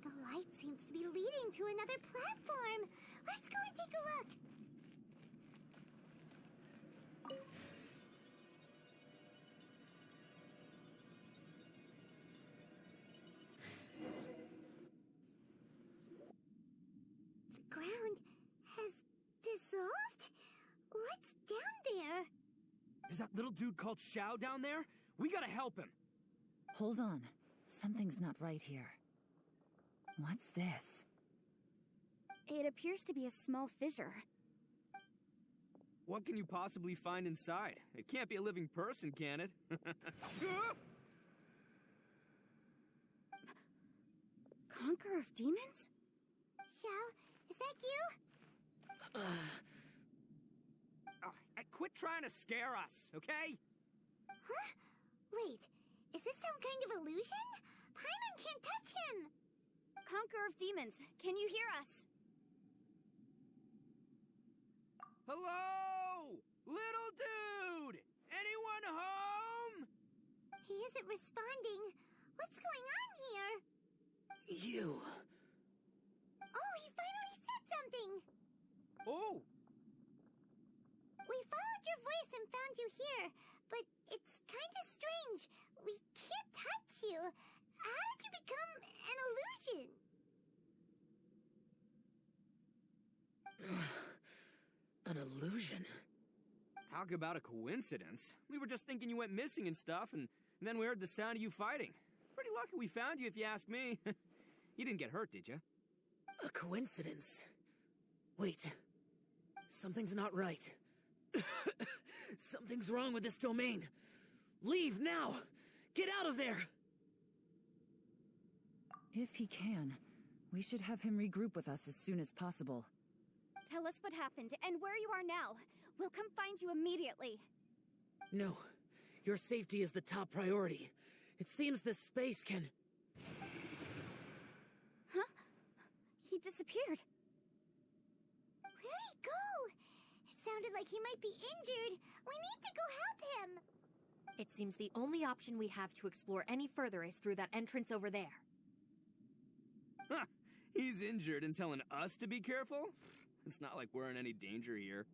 Speaker 1: The light seems to be leading to another platform. Let's go and take a look. The ground has dissolved? What's down there?
Speaker 3: Is that little dude called Shao down there? We gotta help him.
Speaker 5: Hold on. Something's not right here. What's this?
Speaker 2: It appears to be a small fissure.
Speaker 3: What can you possibly find inside? It can't be a living person, can it?
Speaker 2: Conqueror of demons?
Speaker 1: Xiao, is that you?
Speaker 3: Quit trying to scare us, okay?
Speaker 1: Huh? Wait, is this some kind of illusion? Paimon can't touch him!
Speaker 2: Conqueror of demons, can you hear us?
Speaker 3: Hello? Little dude! Anyone home?
Speaker 1: He isn't responding. What's going on here?
Speaker 6: You.
Speaker 1: Oh, he finally said something!
Speaker 3: Oh,
Speaker 1: We followed your voice and found you here, but it's kind of strange. We can't touch you. How did you become an illusion?
Speaker 6: An illusion?
Speaker 3: talk about a coincidence. We were just thinking you went missing and stuff, and then we heard the sound of you fighting. Pretty lucky we found you, if you ask me. You didn't get hurt, did you?
Speaker 6: A coincidence? Wait. Something's not right. Something's wrong with this domain. Leave now! Get out of there!
Speaker 5: If he can, we should have him regroup with us as soon as possible.
Speaker 2: Tell us what happened and where you are now. We'll come find you immediately.
Speaker 6: No. Your safety is the top priority. It seems this space can...
Speaker 2: Huh? He disappeared.
Speaker 1: Where'd he go? It sounded like he might be injured. We need to go help him.
Speaker 4: It seems the only option we have to explore any further is through that entrance over there.
Speaker 3: Huh. He's injured and telling us to be careful? It's not like we're in any danger here.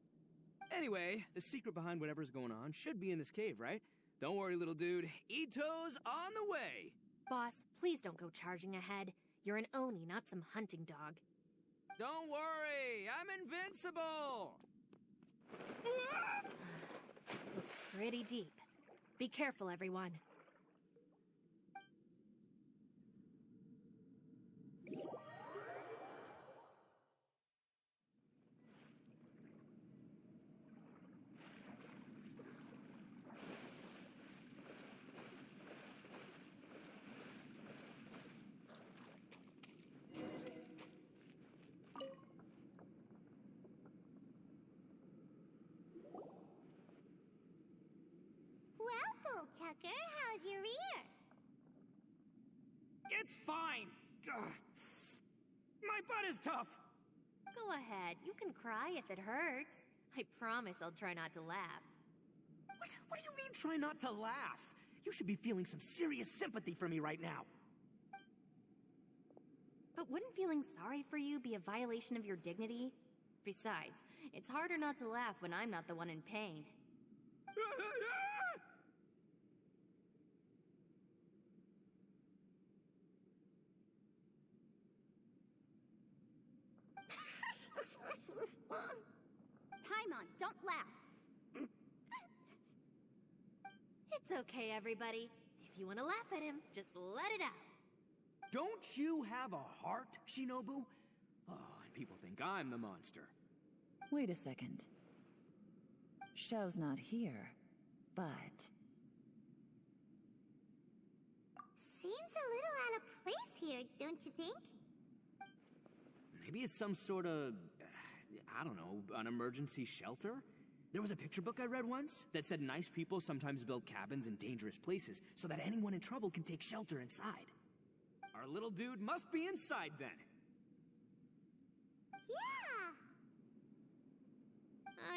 Speaker 3: Anyway, the secret behind whatever's going on should be in this cave, right? Don't worry, little dude. Ito's on the way!
Speaker 4: Boss, please don't go charging ahead. You're an Oni, not some hunting dog.
Speaker 3: Don't worry! I'm invincible!
Speaker 4: Looks pretty deep. Be careful, everyone.
Speaker 1: Well, Tucker, how's your ear?
Speaker 3: It's fine! Ugh. My butt is tough!
Speaker 4: Go ahead, you can cry if it hurts. I promise I'll try not to laugh.
Speaker 3: What do you mean, try not to laugh? You should be feeling some serious sympathy for me right now.
Speaker 4: But wouldn't feeling sorry for you be a violation of your dignity? Besides, it's harder not to laugh when I'm not the one in pain.
Speaker 2: Paimon, don't laugh.
Speaker 4: It's okay, everybody. If you want to laugh at him, just let it out.
Speaker 3: Don't you have a heart, Shinobu? Oh, and people think I'm the monster.
Speaker 5: Wait a second. Xiao's not here, but...
Speaker 1: Seems a little out of place here, don't you think?
Speaker 3: Maybe it's some sort of, I don't know, an emergency shelter? There was a picture book I read once that said nice people sometimes build cabins in dangerous places so that anyone in trouble can take shelter inside. Our little dude must be inside then.
Speaker 1: Yeah!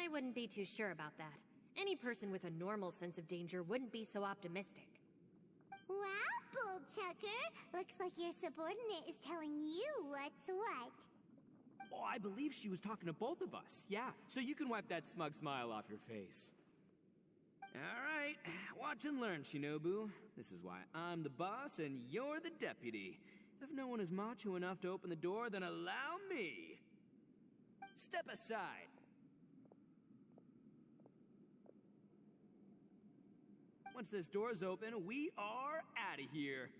Speaker 4: I wouldn't be too sure about that. Any person with a normal sense of danger wouldn't be so optimistic.
Speaker 1: Wow, Bull Chucker! Looks like your subordinate is telling you what's what.
Speaker 3: Oh, I believe she was talking to both of us. Yeah, so you can wipe that smug smile off your face. All right, watch and learn, Shinobu. This is why I'm the boss and you're the deputy. If no one is macho enough to open the door, then allow me. Step aside. Once this door's open, we are out of here.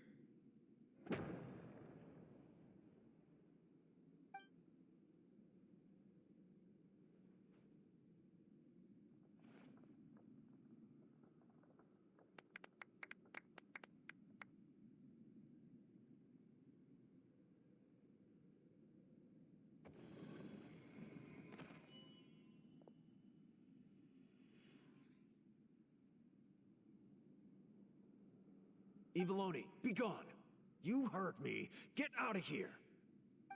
Speaker 7: Eviloni, be gone! You heard me. Get out of here!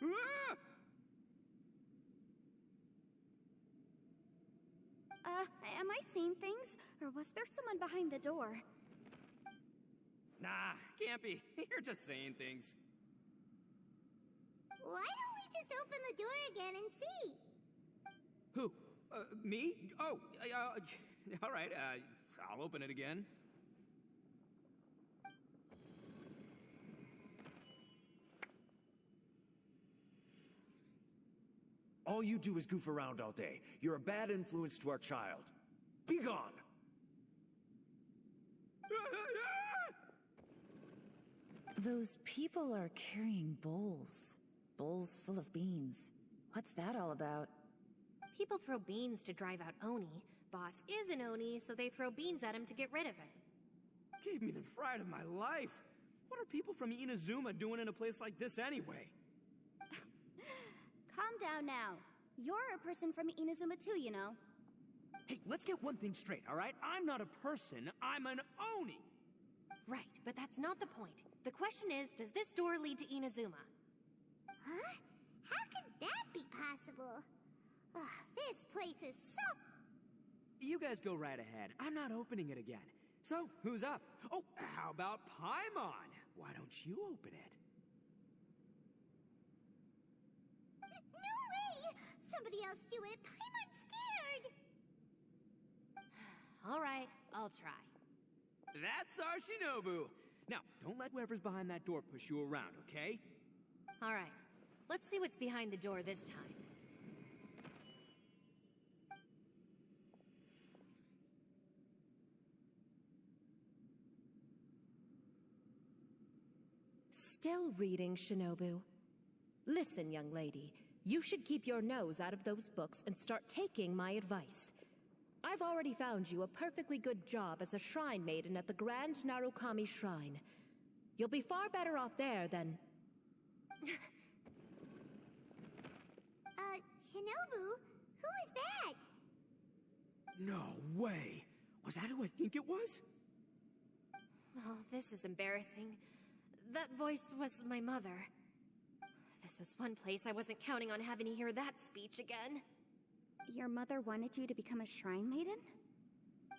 Speaker 3: Ah!
Speaker 2: Am I seeing things? Or was there someone behind the door?
Speaker 3: Nah, can't be. You're just saying things.
Speaker 1: Why don't we just open the door again and see?
Speaker 3: Who? Me? Oh, all right, I'll open it again.
Speaker 7: All you do is goof around all day. You're a bad influence to our child. Be gone!
Speaker 5: Those people are carrying bowls. Bowls full of beans. What's that all about?
Speaker 4: People throw beans to drive out Oni. Boss is an Oni, so they throw beans at him to get rid of him.
Speaker 3: gave me the fright of my life. What are people from Inazuma doing in a place like this anyway?
Speaker 2: Calm down now. You're a person from Inazuma too, you know.
Speaker 3: Hey, let's get one thing straight, all right? I'm not a person, I'm an Oni!
Speaker 4: Right, but that's not the point. The question is, does this door lead to Inazuma?
Speaker 1: Huh? How could that be possible? Ugh, this place is so...
Speaker 3: You guys go right ahead. I'm not opening it again. So, who's up? Oh, how about Paimon? Why don't you open it?
Speaker 1: No way! Somebody else do it. Paimon's scared!
Speaker 4: All right, I'll try.
Speaker 3: That's our Shinobu! Now, don't let whoever's behind that door push you around, okay?
Speaker 4: All right, let's see what's behind the door this time.
Speaker 8: Still reading, Shinobu. Listen, young lady, you should keep your nose out of those books and start taking my advice. I've already found you a perfectly good job as a shrine maiden at the Grand Narukami Shrine. You'll be far better off there than...
Speaker 1: Shinobu? Who is that?
Speaker 3: No way! Was that who I think it was?
Speaker 4: Oh, this is embarrassing. That voice was my mother. This is one place I wasn't counting on having to hear that speech again.
Speaker 2: Your mother wanted you to become a shrine maiden?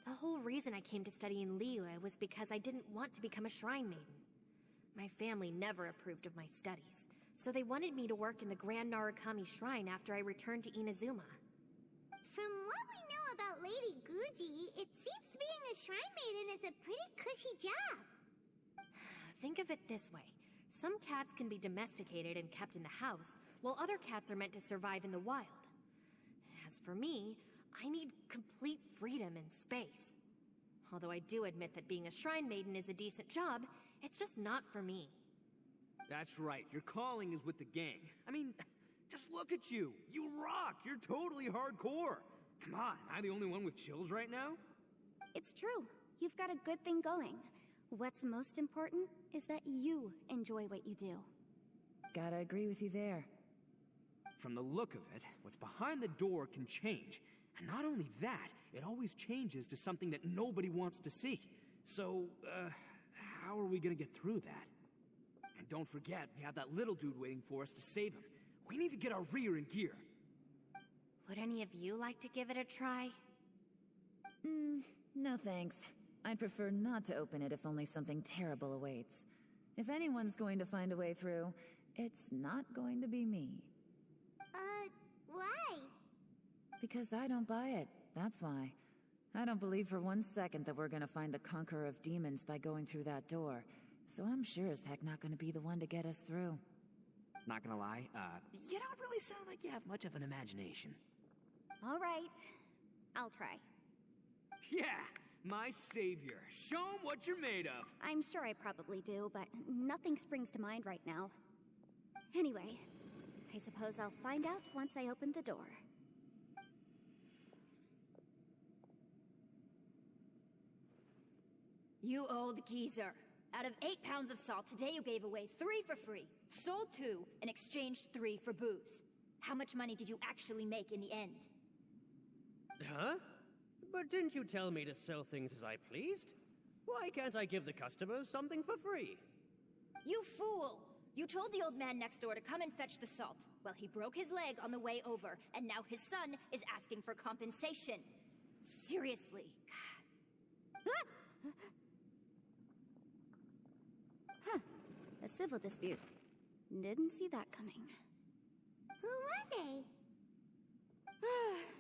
Speaker 4: The whole reason I came to study in Liyue was because I didn't want to become a shrine maiden. My family never approved of my studies, so they wanted me to work in the Grand Narukami Shrine after I returned to Inazuma.
Speaker 1: From what we know about Lady Guji, it seems being a shrine maiden is a pretty cushy job.
Speaker 4: Think of it this way. Some cats can be domesticated and kept in the house, while other cats are meant to survive in the wild. As for me, I need complete freedom and space. Although I do admit that being a shrine maiden is a decent job, it's just not for me.
Speaker 3: That's right, your calling is with the gang. I mean, just look at you. You rock, you're totally hardcore. Come on, am I the only one with chills right now?
Speaker 2: It's true. You've got a good thing going. What's most important is that you enjoy what you do.
Speaker 5: Gotta agree with you there.
Speaker 3: From the look of it, what's behind the door can change. And not only that, it always changes to something that nobody wants to see. So, how are we gonna get through that? And don't forget, we have that little dude waiting for us to save him. We need to get our rear in gear.
Speaker 4: Would any of you like to give it a try?
Speaker 5: No thanks. I'd prefer not to open it if only something terrible awaits. If anyone's going to find a way through, it's not going to be me.
Speaker 1: Why?
Speaker 5: Because I don't buy it, that's why. I don't believe for one second that we're gonna find the Conqueror of Demons by going through that door. So I'm sure as heck not gonna be the one to get us through.
Speaker 3: Not gonna lie, you don't really sound like you have much of an imagination.
Speaker 2: All right. I'll try.
Speaker 3: Yeah, my savior. Show 'em what you're made of.
Speaker 2: I'm sure I probably do, but nothing springs to mind right now. Anyway, I suppose I'll find out once I open the door.
Speaker 9: You old geezer. Out of 8 pounds of salt, today you gave away 3 for free, sold 2, and exchanged 3 for booze. How much money did you actually make in the end?
Speaker 10: Huh? But didn't you tell me to sell things as I pleased? Why can't I give the customers something for free?
Speaker 9: You fool! You told the old man next door to come and fetch the salt. Well, he broke his leg on the way over, and now his son is asking for compensation. Seriously.
Speaker 2: Huh. A civil dispute. Didn't see that coming.
Speaker 1: Who were they?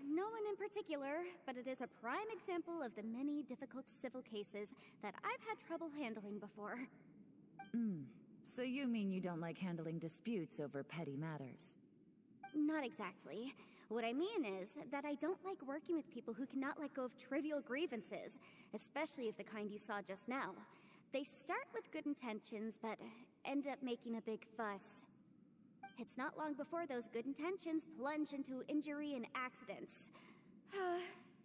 Speaker 2: No one in particular, but it is a prime example of the many difficult civil cases that I've had trouble handling before.
Speaker 5: So you mean you don't like handling disputes over petty matters?
Speaker 2: Not exactly. What I mean is that I don't like working with people who cannot let go of trivial grievances, especially of the kind you saw just now. They start with good intentions, but end up making a big fuss. It's not long before those good intentions plunge into injury and accidents.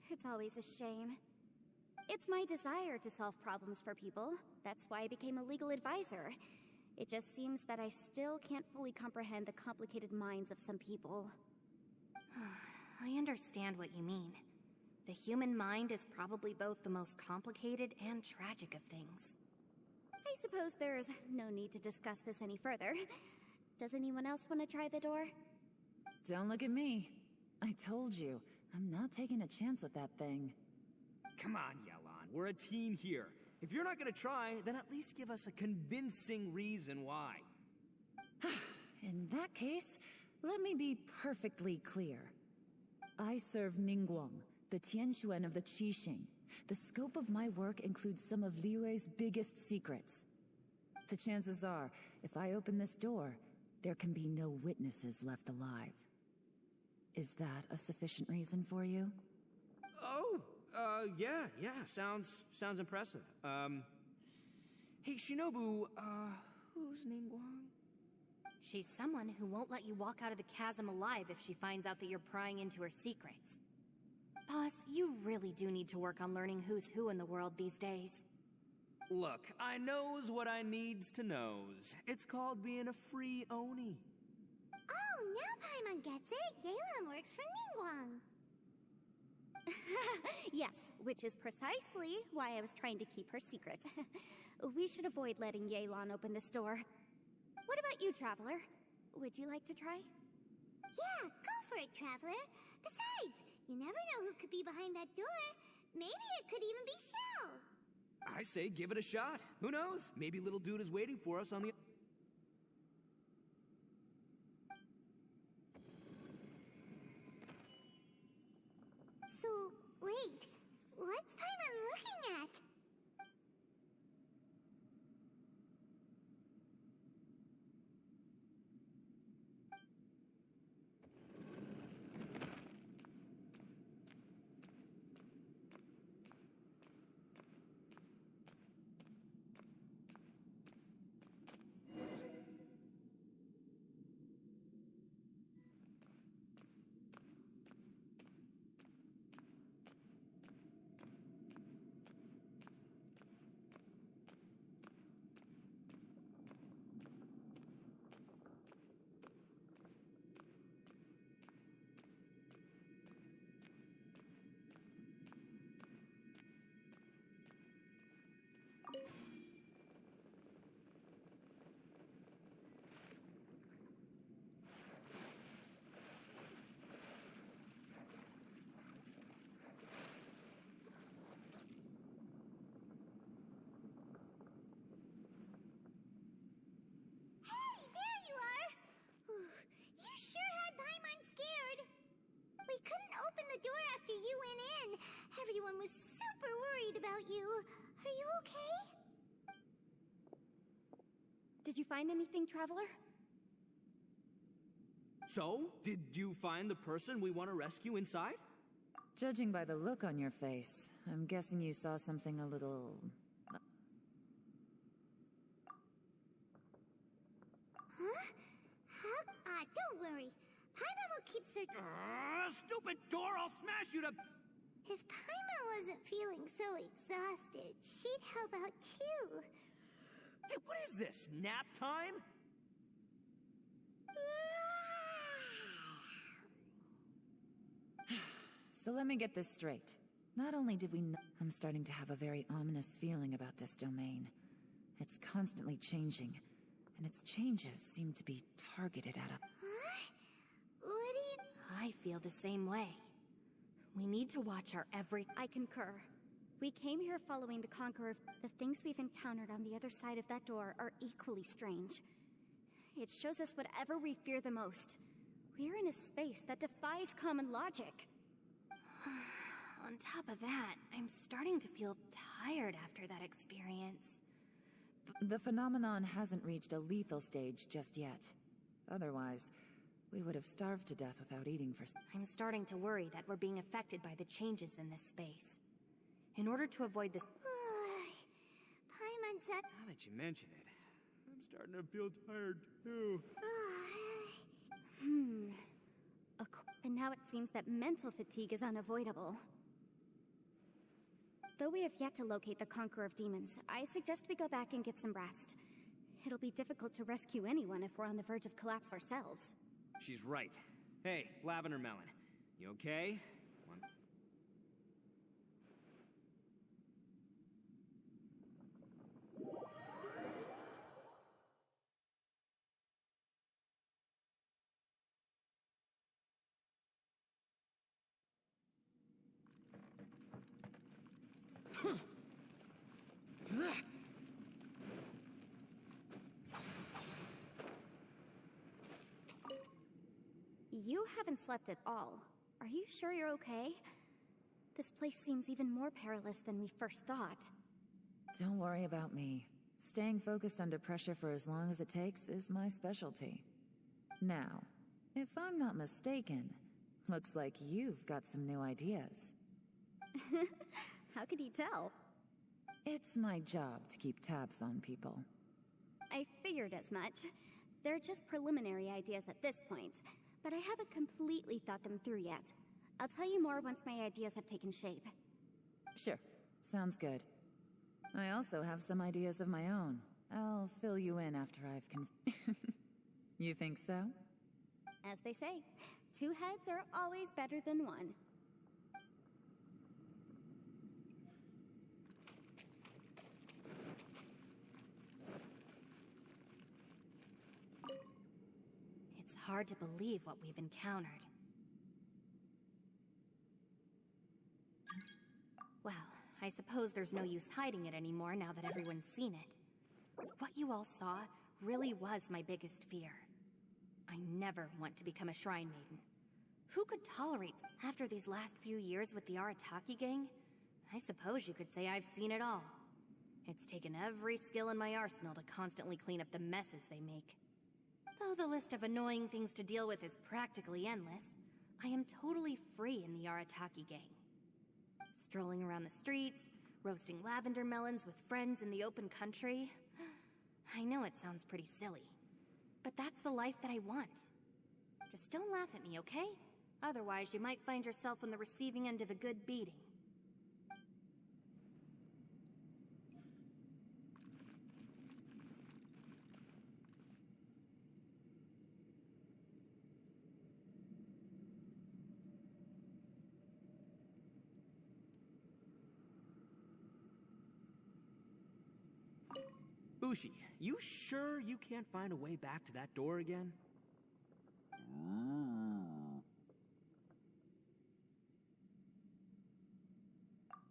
Speaker 2: It's always a shame. It's my desire to solve problems for people. That's why I became a legal advisor. It just seems that I still can't fully comprehend the complicated minds of some people.
Speaker 4: I understand what you mean. The human mind is probably both the most complicated and tragic of things.
Speaker 2: I suppose there's no need to discuss this any further. Does anyone else want to try the door?
Speaker 5: Don't look at me. I told you, I'm not taking a chance with that thing.
Speaker 3: Come on, Yelan. We're a team here. If you're not gonna try, then at least give us a convincing reason why.
Speaker 5: In that case, let me be perfectly clear. I serve Ningguang, the Tianxuan of the Qixing. The scope of my work includes some of Liyue's biggest secrets. The chances are, if I open this door, there can be no witnesses left alive. Is that a sufficient reason for you?
Speaker 3: Oh, yeah, sounds impressive. Hey, Shinobu, who's Ningguang?
Speaker 4: She's someone who won't let you walk out of the chasm alive if she finds out that you're prying into her secrets. Boss, you really do need to work on learning who's who in the world these days.
Speaker 3: Look, I knows what I needs to knows. It's called being a free Oni.
Speaker 1: Oh, now Paimon gets it. Yelan works for Ningguang.
Speaker 2: Yes, which is precisely why I was trying to keep her secret. We should avoid letting Yelan open this door. What about you, Traveler? Would you like to try?
Speaker 1: Yeah, go for it, Traveler. Besides, you never know who could be behind that door. Maybe it could even be Shell.
Speaker 3: I say give it a shot. Who knows? Maybe little dude is waiting for us on the...
Speaker 1: So, wait. What's Paimon looking at? Door after you went in. Everyone was super worried about you. Are you okay?
Speaker 2: Did you find anything, Traveler?
Speaker 3: So, did you find the person we want to rescue inside?
Speaker 5: Judging by the look on your face, I'm guessing you saw something a little...
Speaker 1: Huh? Don't worry. Paimon will keep searching.
Speaker 3: Stupid door! I'll smash you to...
Speaker 1: If Paimon wasn't feeling so exhausted, she'd help out too.
Speaker 3: Hey, what is this? Nap time?
Speaker 5: So let me get this straight. Not only did we I'm starting to have a very ominous feeling about this domain. It's constantly changing, and its changes seem to be targeted at a...
Speaker 1: What do you...
Speaker 4: I feel the same way. We need to watch our every...
Speaker 2: I concur. We came here following the Conqueror. The things we've encountered on the other side of that door are equally strange. It shows us whatever we fear the most. We're in a space that defies common logic.
Speaker 4: On top of that, I'm starting to feel tired after that experience.
Speaker 5: The phenomenon hasn't reached a lethal stage just yet. Otherwise, we would have starved to death without eating for...
Speaker 4: I'm starting to worry that we're being affected by the changes in this space. In order to avoid this...
Speaker 1: Paimon said...
Speaker 3: Now that you mention it, I'm starting to feel tired too.
Speaker 2: And now it seems that mental fatigue is unavoidable. Though we have yet to locate the Conqueror of Demons, I suggest we go back and get some rest. It'll be difficult to rescue anyone if we're on the verge of collapse ourselves.
Speaker 3: She's right. Hey, Lavender Melon. You okay?
Speaker 2: You haven't slept at all. Are you sure you're okay? This place seems even more perilous than we first thought.
Speaker 5: Don't worry about me. Staying focused under pressure for as long as it takes is my specialty. Now, if I'm not mistaken, looks like you've got some new ideas.
Speaker 2: How could you tell?
Speaker 5: It's my job to keep tabs on people.
Speaker 2: I figured as much. They're just preliminary ideas at this point, but I haven't completely thought them through yet. I'll tell you more once my ideas have taken shape.
Speaker 5: Sure, sounds good. I also have some ideas of my own. I'll fill you in after I've You think so?
Speaker 2: As they say, two heads are always better than one.
Speaker 4: It's hard to believe what we've encountered. Well, I suppose there's no use hiding it anymore now that everyone's seen it. What you all saw really was my biggest fear. I never want to become a shrine maiden. Who could tolerate after these last few years with the Arataki gang? I suppose you could say I've seen it all. It's taken every skill in my arsenal to constantly clean up the messes they make. Though the list of annoying things to deal with is practically endless, I am totally free in the Arataki gang. Strolling around the streets, roasting lavender melons with friends in the open country. I know it sounds pretty silly, but that's the life that I want. Just don't laugh at me, okay? Otherwise, you might find yourself on the receiving end of a good beating.
Speaker 3: Ushi, you sure you can't find a way back to that door again?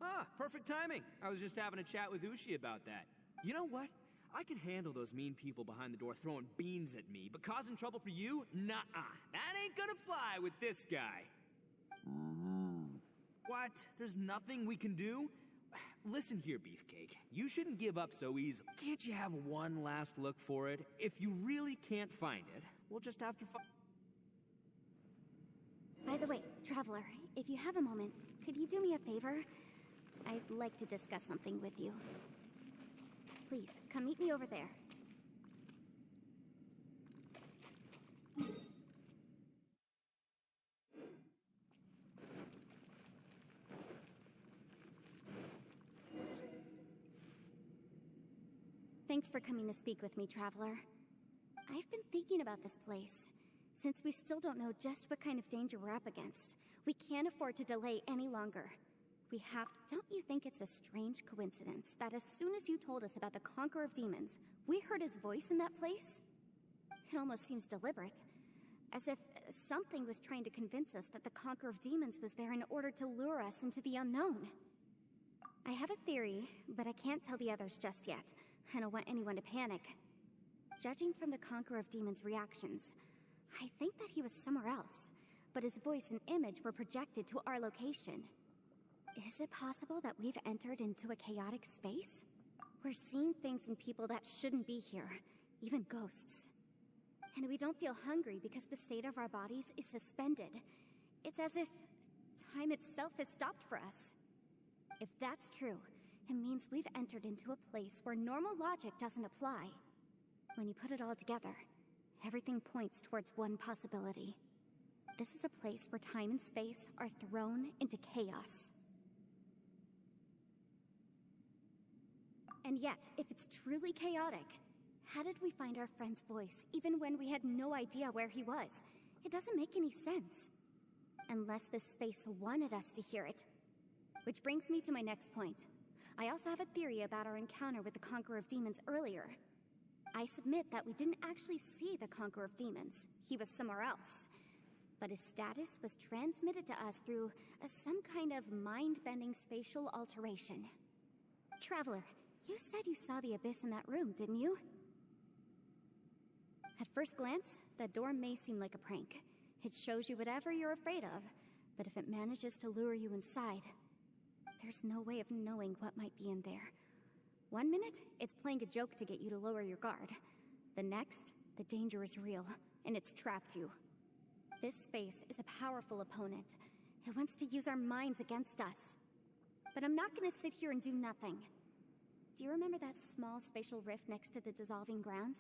Speaker 3: Ah, perfect timing. I was just having a chat with Ushi about that. You know what? I can handle those mean people behind the door throwing beans at me, but causing trouble for you? Nuh-uh. That ain't gonna fly with this guy. What? There's nothing we can do? Listen here, Beefcake. You shouldn't give up so easily. Can't you have one last look for it? If you really can't find it, we'll just have to
Speaker 2: By the way, Traveler, if you have a moment, could you do me a favor? I'd like to discuss something with you. Please, come meet me over there. Thanks for coming to speak with me, Traveler. I've been thinking about this place. Since we still don't know just what kind of danger we're up against, we can't afford to delay any longer. We have to... Don't you think it's a strange coincidence that as soon as you told us about the Conqueror of Demons, we heard his voice in that place? It almost seems deliberate. As if something was trying to convince us that the Conqueror of Demons was there in order to lure us into the unknown. I have a theory, but I can't tell the others just yet. I don't want anyone to panic. Judging from the Conqueror of Demons' reactions, I think that he was somewhere else, but his voice and image were projected to our location. Is it possible that we've entered into a chaotic space? We're seeing things and people that shouldn't be here, even ghosts. And we don't feel hungry because the state of our bodies is suspended. It's as if time itself has stopped for us. If that's true, it means we've entered into a place where normal logic doesn't apply. When you put it all together, everything points towards one possibility. This is a place where time and space are thrown into chaos. And yet, if it's truly chaotic, how did we find our friend's voice, even when we had no idea where he was? It doesn't make any sense. Unless this space wanted us to hear it. Which brings me to my next point. I also have a theory about our encounter with the Conqueror of Demons earlier. I submit that we didn't actually see the Conqueror of Demons. He was somewhere else. But his status was transmitted to us through some kind of mind-bending spatial alteration. Traveler, you said you saw the abyss in that room, didn't you? At first glance, that door may seem like a prank. It shows you whatever you're afraid of, but if it manages to lure you inside, there's no way of knowing what might be in there. One minute, it's playing a joke to get you to lower your guard. The next, the danger is real, and it's trapped you. This space is a powerful opponent. It wants to use our minds against us. But I'm not gonna sit here and do nothing. Do you remember that small spatial rift next to the dissolving ground?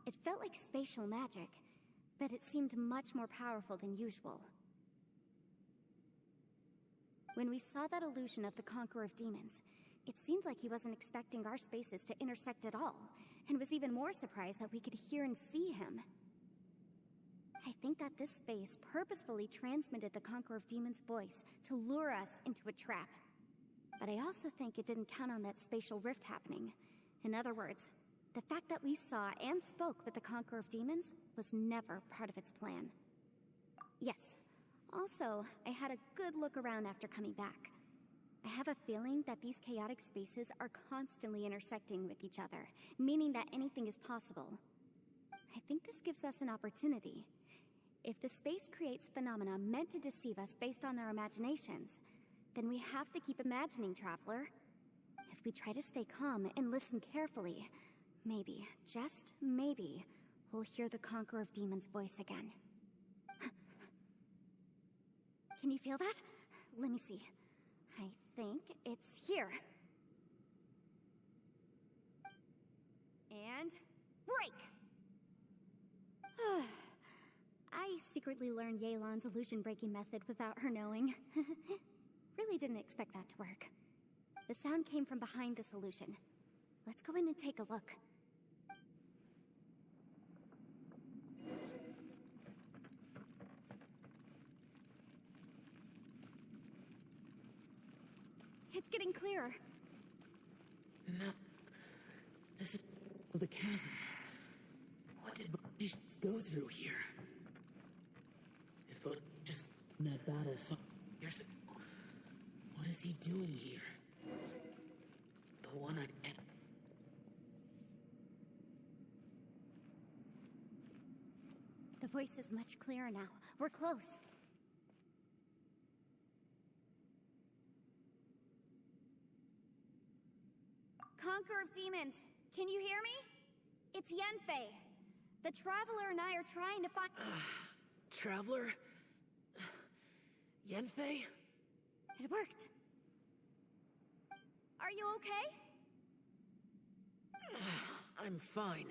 Speaker 2: It felt like spatial magic, but it seemed much more powerful than usual. When we saw that illusion of the Conqueror of Demons, it seemed like he wasn't expecting our spaces to intersect at all, and was even more surprised that we could hear and see him. I think that this space purposefully transmitted the Conqueror of Demons' voice to lure us into a trap. But I also think it didn't count on that spatial rift happening. In other words, the fact that we saw and spoke with the Conqueror of Demons was never part of its plan. Yes. Also, I had a good look around after coming back. I have a feeling that these chaotic spaces are constantly intersecting with each other, meaning that anything is possible. I think this gives us an opportunity. If the space creates phenomena meant to deceive us based on our imaginations, then we have to keep imagining, Traveler. If we try to stay calm and listen carefully, maybe, just maybe, we'll hear the Conqueror of Demons' voice again. Can you feel that? Let me see. I think it's here. And break! I secretly learned Yelan's illusion-breaking method without her knowing. Really didn't expect that to work. The sound came from behind this illusion. Let's go in and take a look. It's getting clearer.
Speaker 6: No. This is the chasm. What did British go through here? If it just in that battle 5 years ago, what is he doing here? The one I met.
Speaker 2: The voice is much clearer now. We're close. Conqueror of Demons, can you hear me? It's Yenfei. The Traveler and I are trying to find...
Speaker 6: Traveler? Yenfei?
Speaker 2: It worked. Are you okay?
Speaker 6: I'm fine.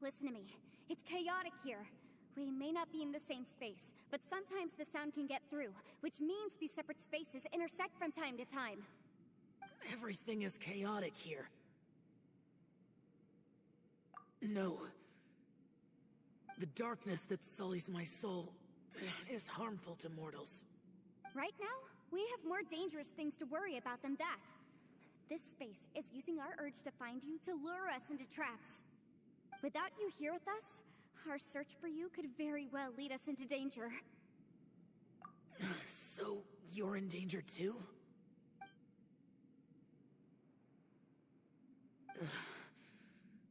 Speaker 2: Listen to me. It's chaotic here. We may not be in the same space, but sometimes the sound can get through, which means these separate spaces intersect from time to time.
Speaker 6: Everything is chaotic here. No. The darkness that sullies my soul is harmful to mortals.
Speaker 2: Right now, we have more dangerous things to worry about than that. This space is using our urge to find you to lure us into traps. Without you here with us, our search for you could very well lead us into danger.
Speaker 6: So, you're in danger too?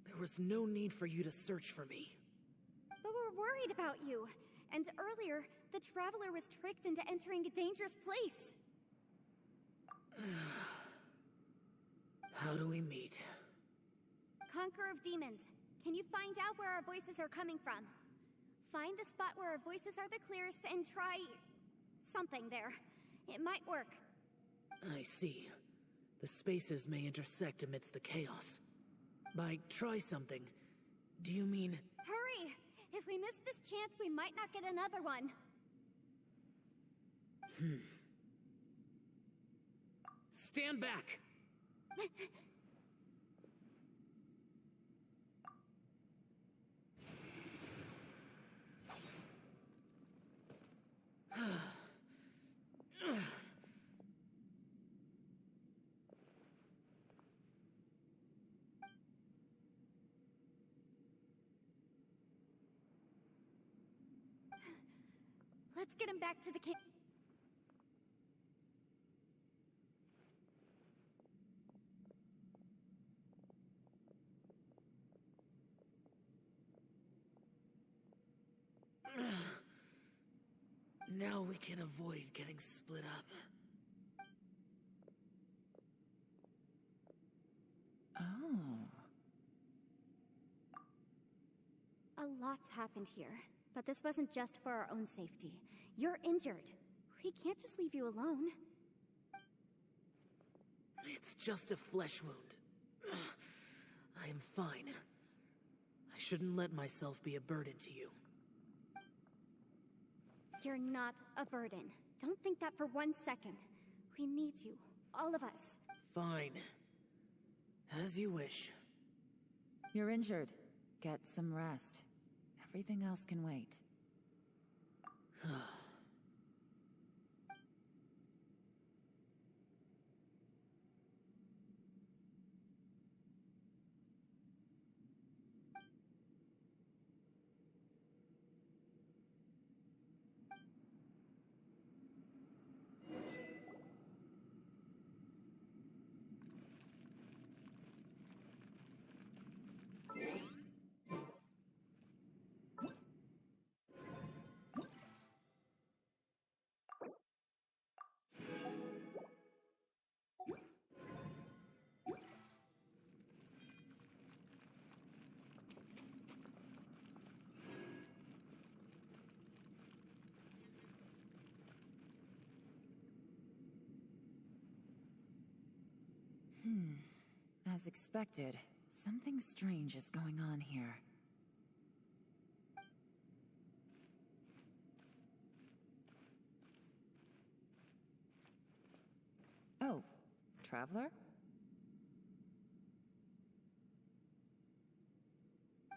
Speaker 6: There was no need for you to search for me.
Speaker 2: But we're worried about you. And earlier, the Traveler was tricked into entering a dangerous place.
Speaker 6: How do we meet?
Speaker 2: Conqueror of Demons, can you find out where our voices are coming from? Find the spot where our voices are the clearest and try... something there. It might work.
Speaker 6: I see. The spaces may intersect amidst the chaos. By try something, do you mean...
Speaker 2: Hurry! If we miss this chance, we might not get another one.
Speaker 6: Stand back!
Speaker 2: Let's get him back to the camp.
Speaker 6: Now we can avoid getting split up.
Speaker 5: Oh.
Speaker 2: A lot's happened here, but this wasn't just for our own safety. You're injured. We can't just leave you alone.
Speaker 6: It's just a flesh wound. I am fine. I shouldn't let myself be a burden to you.
Speaker 2: You're not a burden. Don't think that for 1 second. We need you. All of us.
Speaker 6: Fine. As you wish.
Speaker 5: You're injured. Get some rest. Everything else can wait. As expected, something strange is going on here. Oh, Traveler?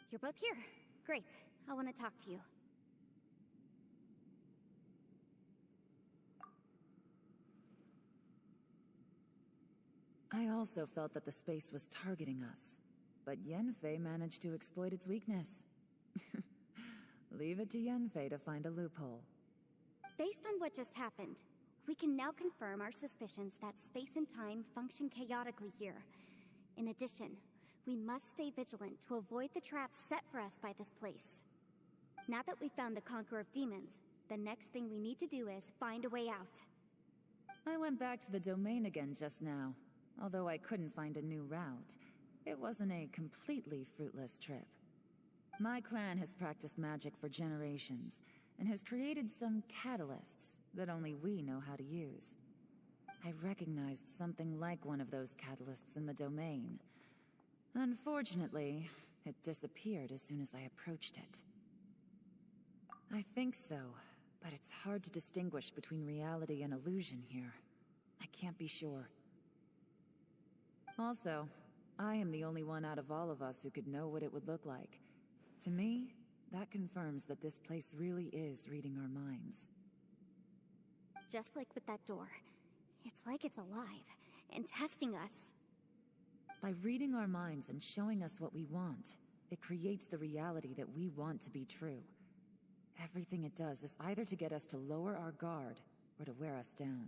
Speaker 2: You're both here. Great. I want to talk to you.
Speaker 5: I also felt that the space was targeting us, but Yenfei managed to exploit its weakness. Leave it to Yenfei to find a loophole.
Speaker 2: Based on what just happened, we can now confirm our suspicions that space and time function chaotically here. In addition, we must stay vigilant to avoid the traps set for us by this place. Now that we've found the Conqueror of Demons, the next thing we need to do is find a way out.
Speaker 5: I went back to the domain again just now. Although I couldn't find a new route, it wasn't a completely fruitless trip. My clan has practiced magic for generations, and has created some catalysts that only we know how to use. I recognized something like one of those catalysts in the domain. Unfortunately, it disappeared as soon as I approached it. I think so, but it's hard to distinguish between reality and illusion here. I can't be sure. Also, I am the only one out of all of us who could know what it would look like. To me, that confirms that this place really is reading our minds.
Speaker 2: Just like with that door. It's like it's alive, and testing us.
Speaker 5: By reading our minds and showing us what we want, it creates the reality that we want to be true. Everything it does is either to get us to lower our guard, or to wear us down.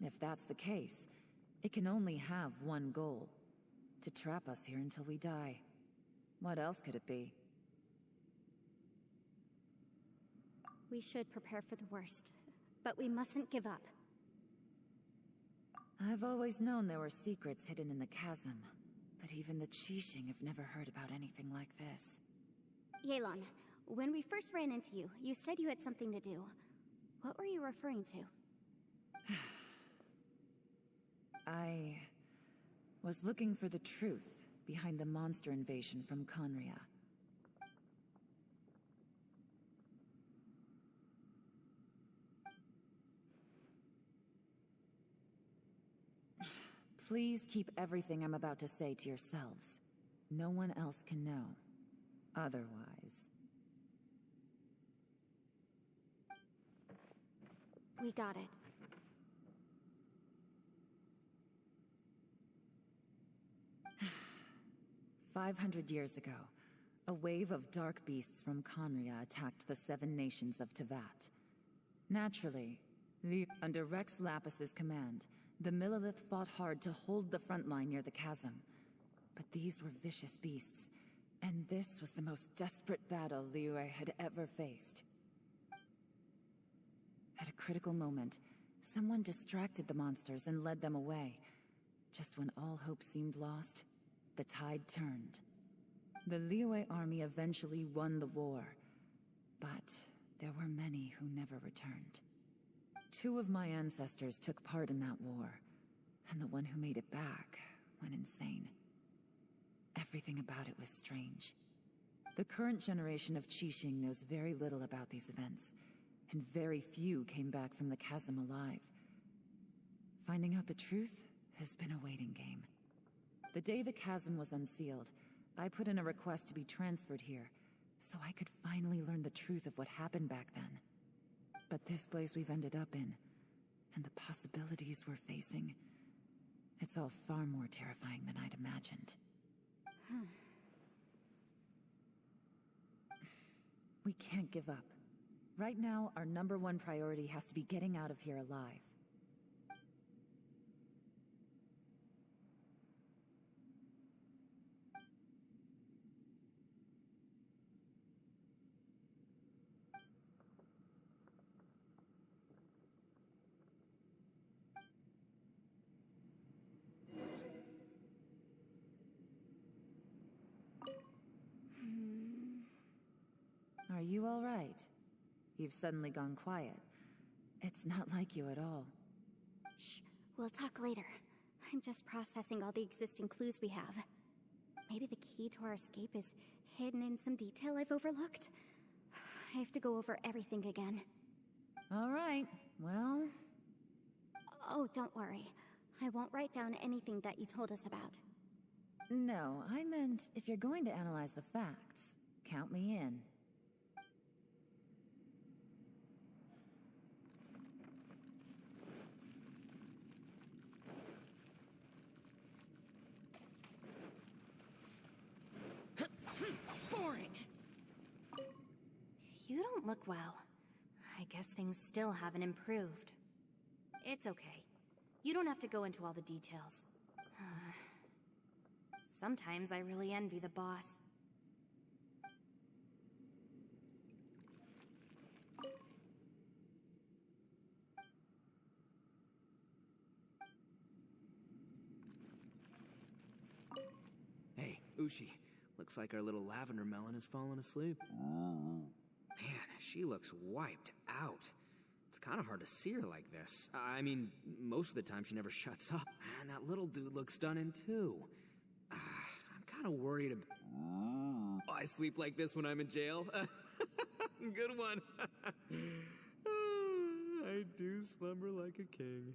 Speaker 5: If that's the case, it can only have one goal. To trap us here until we die. What else could it be?
Speaker 2: We should prepare for the worst, but we mustn't give up.
Speaker 5: I've always known there were secrets hidden in the chasm, but even the Qixing have never heard about anything like this.
Speaker 2: Yelan, when we first ran into you, you said you had something to do. What were you referring to?
Speaker 5: I was looking for the truth behind the monster invasion from Conria. Please keep everything I'm about to say to yourselves. No one else can know. Otherwise...
Speaker 2: We got it.
Speaker 5: "500 years ago, a wave of dark beasts from Conria attacked the 7 nations of Tevat. Naturally, under Rex Lapis's command, the Millelith fought hard to hold the front line near the chasm. But these were vicious beasts, and this was the most desperate battle Liyue had ever faced. At a critical moment, someone distracted the monsters and led them away. Just when all hope seemed lost, the tide turned. The Liyue army eventually won the war, but there were many who never returned. 2 of my ancestors took part in that war, and the one who made it back went insane. Everything about it was strange. The current generation of Qixing knows very little about these events, and very few came back from the chasm alive. Finding out the truth has been a waiting game. The day the chasm was unsealed, I put in a request to be transferred here, so I could finally learn the truth of what happened back then. But this place we've ended up in, and the possibilities we're facing, it's all far more terrifying than I'd imagined. We can't give up. Right now, our #1 priority has to be getting out of here alive. Are you all right? You've suddenly gone quiet. It's not like you at all.
Speaker 2: Shh, we'll talk later. I'm just processing all the existing clues we have. Maybe the key to our escape is hidden in some detail I've overlooked. I have to go over everything again.
Speaker 5: All right, well...
Speaker 2: Oh, don't worry. I won't write down anything that you told us about.
Speaker 5: No, I meant if you're going to analyze the facts, count me in.
Speaker 4: Boring! You don't look well. I guess things still haven't improved. It's okay. You don't have to go into all the details. Sometimes I really envy the boss.
Speaker 3: Hey, Ushi. Looks like our little lavender melon has fallen asleep. Man, she looks wiped out. It's kind of hard to see her like this. I mean, most of the time she never shuts up. And that little dude looks stunning too. I'm kind of worried about... Oh, I sleep like this when I'm in jail? Good one. I do slumber like a king.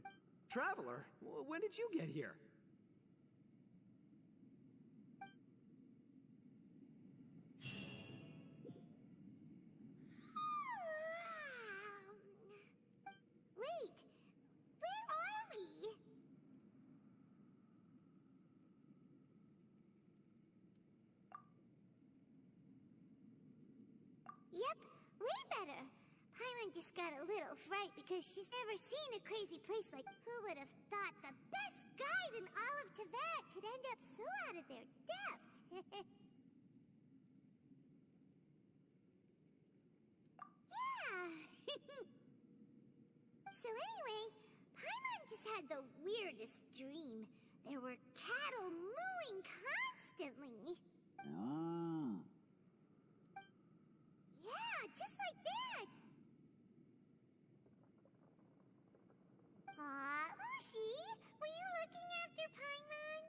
Speaker 3: Traveler, when did you get here?
Speaker 1: Wait, where are we? Yep, way better. Paimon just got a little fright because she's never seen a crazy place like... Who would have thought the best guide in all of Tibet could end up so out of their depth? Yeah! So anyway, Paimon just had the weirdest dream. There were cattle mooing constantly. Yeah, just like that. Aw, Ushi, were you looking after Paimon?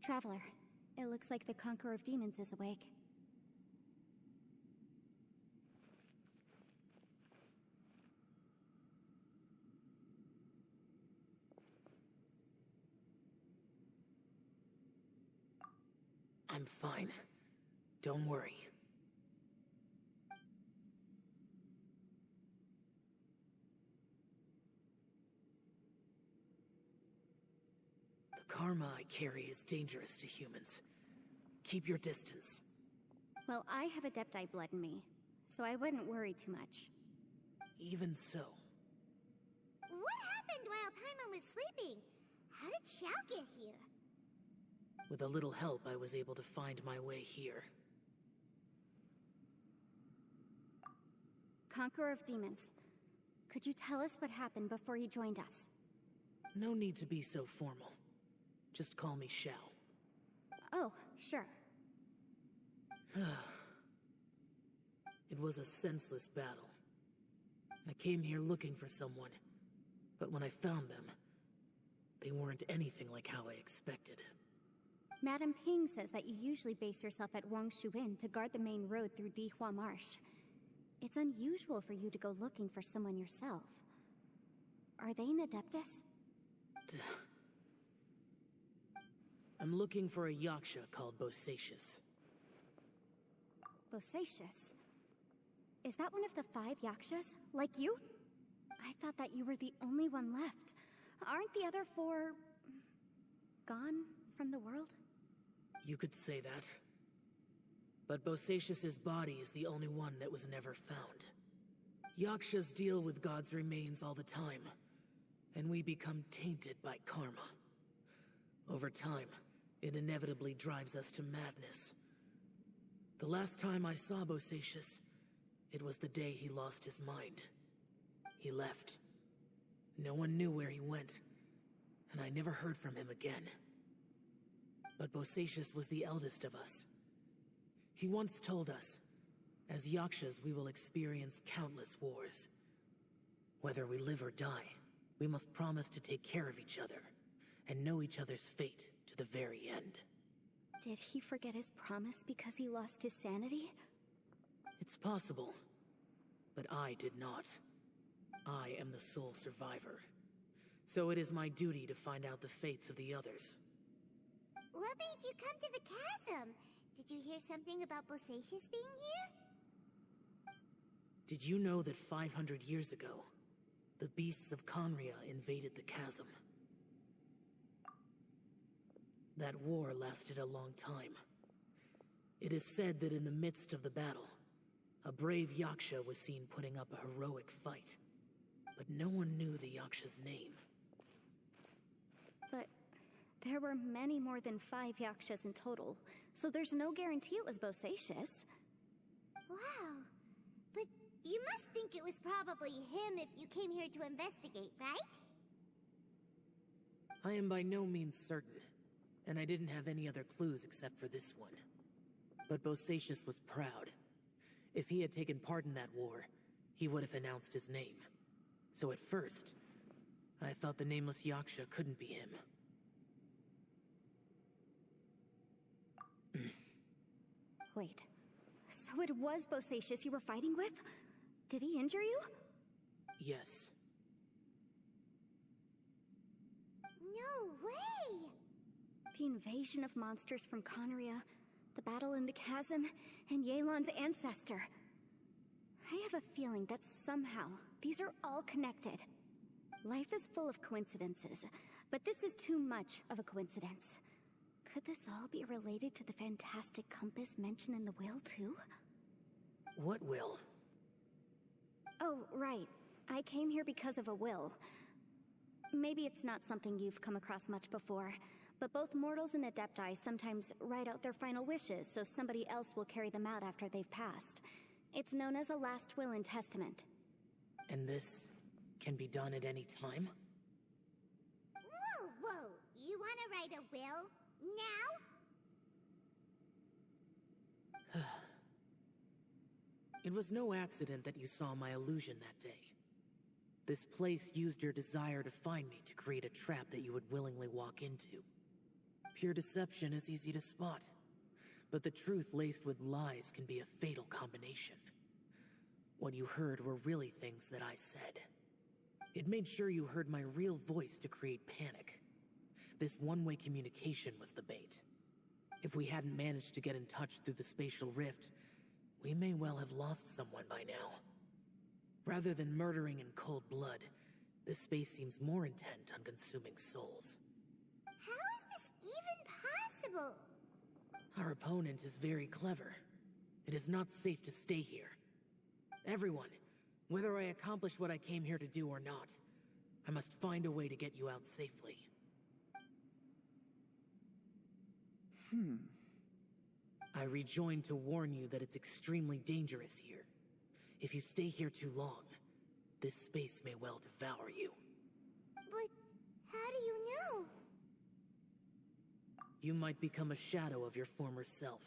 Speaker 2: Traveler, it looks like the Conqueror of Demons is awake.
Speaker 6: I'm fine. Don't worry. The karma I carry is dangerous to humans. Keep your distance.
Speaker 2: Well, I have Adepti blood in me, so I wouldn't worry too much.
Speaker 6: Even so.
Speaker 1: What happened while Paimon was sleeping? How did Xiao get here?
Speaker 6: With a little help, I was able to find my way here.
Speaker 2: Conqueror of Demons, could you tell us what happened before you joined us?
Speaker 6: No need to be so formal. Just call me Xiao.
Speaker 2: Oh, sure.
Speaker 6: It was a senseless battle. I came here looking for someone, but when I found them, they weren't anything like how I expected.
Speaker 2: Madame Ping says that you usually base yourself at Wangshu Inn to guard the main road through Dihua Marsh. It's unusual for you to go looking for someone yourself. Are they an Adeptus?
Speaker 6: I'm looking for a Yaksha called Bosacius.
Speaker 2: Bosacius? Is that one of the 5 Yakshas? Like you? I thought that you were the only one left. Aren't the other 4... gone from the world?
Speaker 6: You could say that. But Bosacius's body is the only one that was never found. Yakshas deal with God's remains all the time, and we become tainted by karma. Over time, it inevitably drives us to madness. The last time I saw Bosacius, it was the day he lost his mind. He left. No one knew where he went, and I never heard from him again. But Bosacius was the eldest of us. He once told us, as Yakshas we will experience countless wars. Whether we live or die, we must promise to take care of each other, and know each other's fate to the very end.
Speaker 2: Did he forget his promise because he lost his sanity?
Speaker 6: It's possible, but I did not. I am the sole survivor. So it is my duty to find out the fates of the others.
Speaker 1: What made you come to the chasm? Did you hear something about Bosacius being here?
Speaker 6: Did you know that 500 years ago, the beasts of Conria invaded the chasm? That war lasted a long time. It is said that in the midst of the battle, a brave Yaksha was seen putting up a heroic fight. But no one knew the Yaksha's name.
Speaker 2: But there were many more than 5 Yakshas in total, so there's no guarantee it was Bosacius.
Speaker 1: Wow. But you must think it was probably him if you came here to investigate, right?
Speaker 6: I am by no means certain, and I didn't have any other clues except for this one. But Bosacius was proud. If he had taken part in that war, he would have announced his name. So at first, I thought the nameless Yaksha couldn't be him.
Speaker 2: Wait, so it was Bosacius you were fighting with? Did he injure you?
Speaker 6: Yes.
Speaker 1: No way!
Speaker 2: The invasion of monsters from Conria, the battle in the chasm, and Yelan's ancestor. I have a feeling that somehow these are all connected. Life is full of coincidences, but this is too much of a coincidence. Could this all be related to the fantastic compass mentioned in the will, too?
Speaker 6: What will?
Speaker 2: Oh, right. I came here because of a will. Maybe it's not something you've come across much before, but both mortals and Adepti sometimes write out their final wishes so somebody else will carry them out after they've passed. It's known as a last will and testament.
Speaker 6: And this can be done at any time?
Speaker 1: Whoa, whoa! You wanna write a will? Now?
Speaker 6: It was no accident that you saw my illusion that day. This place used your desire to find me to create a trap that you would willingly walk into. Pure deception is easy to spot, but the truth laced with lies can be a fatal combination. What you heard were really things that I said. It made sure you heard my real voice to create panic. This one-way communication was the bait. If we hadn't managed to get in touch through the spatial rift, we may well have lost someone by now. Rather than murdering in cold blood, this space seems more intent on consuming souls.
Speaker 1: How is this even possible?
Speaker 6: Our opponent is very clever. It is not safe to stay here. Everyone, whether I accomplish what I came here to do or not, I must find a way to get you out safely. I rejoined to warn you that it's extremely dangerous here. If you stay here too long, this space may well devour you.
Speaker 1: But how do you know?
Speaker 6: You might become a shadow of your former self,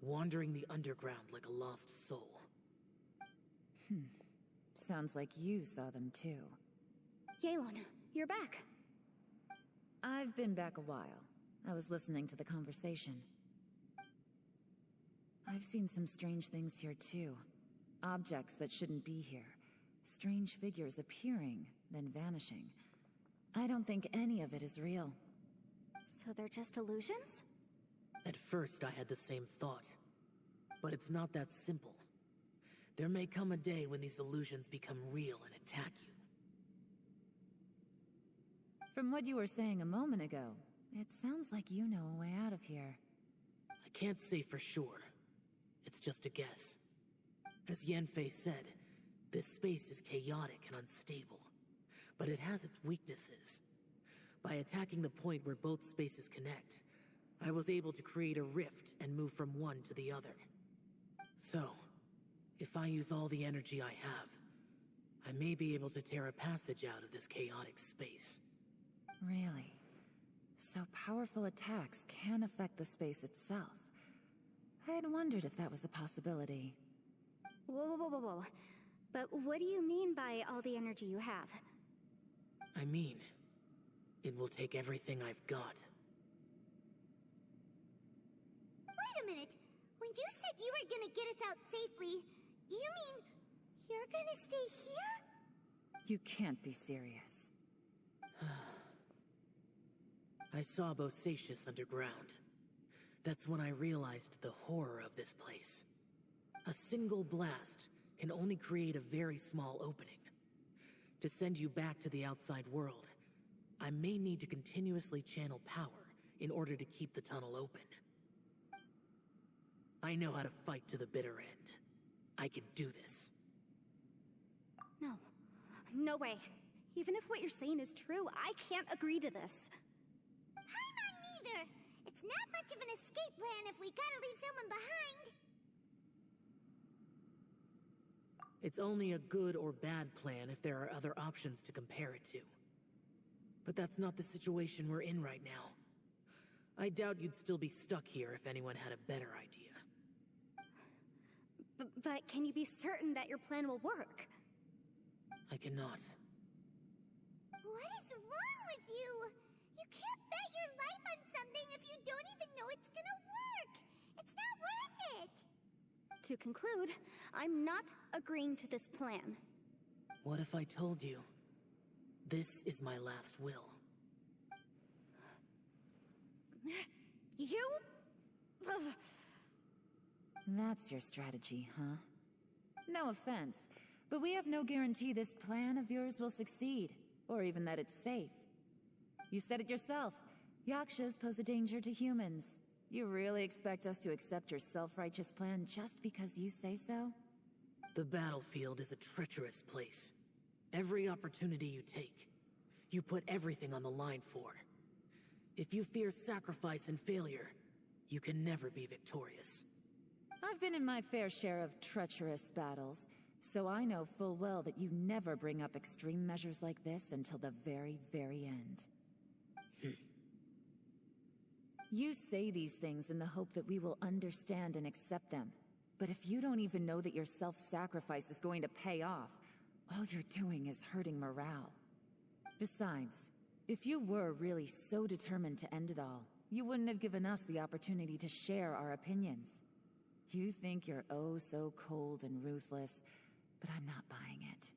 Speaker 6: wandering the underground like a lost soul.
Speaker 5: Sounds like you saw them too.
Speaker 2: Yelan, you're back.
Speaker 5: I've been back a while. I was listening to the conversation. I've seen some strange things here too. Objects that shouldn't be here. Strange figures appearing, then vanishing. I don't think any of it is real.
Speaker 2: So they're just illusions?
Speaker 6: At first I had the same thought. But it's not that simple. There may come a day when these illusions become real and attack you.
Speaker 5: From what you were saying a moment ago, it sounds like you know a way out of here.
Speaker 6: I can't say for sure. It's just a guess. As Yanfei said, this space is chaotic and unstable, but it has its weaknesses. By attacking the point where both spaces connect, I was able to create a rift and move from one to the other. So, if I use all the energy I have, I may be able to tear a passage out of this chaotic space.
Speaker 5: Really? So powerful attacks can affect the space itself. I had wondered if that was a possibility.
Speaker 2: Whoa. But what do you mean by all the energy you have?
Speaker 6: I mean, it will take everything I've got.
Speaker 1: Wait a minute. When you said you were gonna get us out safely, you mean you're gonna stay here?
Speaker 5: You can't be serious.
Speaker 6: I saw Bosacius underground. That's when I realized the horror of this place. A single blast can only create a very small opening. To send you back to the outside world, I may need to continuously channel power in order to keep the tunnel open. I know how to fight to the bitter end. I can do this.
Speaker 2: No way. Even if what you're saying is true, I can't agree to this.
Speaker 1: I'm neither. It's not much of an escape plan if we gotta leave someone behind.
Speaker 6: It's only a good or bad plan if there are other options to compare it to. But that's not the situation we're in right now. I doubt you'd still be stuck here if anyone had a better idea.
Speaker 2: But can you be certain that your plan will work?
Speaker 6: I cannot.
Speaker 1: What is wrong with you? You can't bet your life on something if you don't even know it's gonna work. It's not worth it.
Speaker 2: To conclude, I'm not agreeing to this plan.
Speaker 6: What if I told you? This is my last will.
Speaker 2: You? Ugh.
Speaker 5: That's your strategy, huh? No offense, but we have no guarantee this plan of yours will succeed, or even that it's safe. You said it yourself. Yakshas pose a danger to humans. You really expect us to accept your self-righteous plan just because you say so?
Speaker 6: The battlefield is a treacherous place. Every opportunity you take, you put everything on the line for. If you fear sacrifice and failure, you can never be victorious.
Speaker 5: I've been in my fair share of treacherous battles, so I know full well that you never bring up extreme measures like this until the very, very end. You say these things in the hope that we will understand and accept them. But if you don't even know that your self-sacrifice is going to pay off, all you're doing is hurting morale. Besides, if you were really so determined to end it all, you wouldn't have given us the opportunity to share our opinions. You think you're oh so cold and ruthless, but I'm not buying it.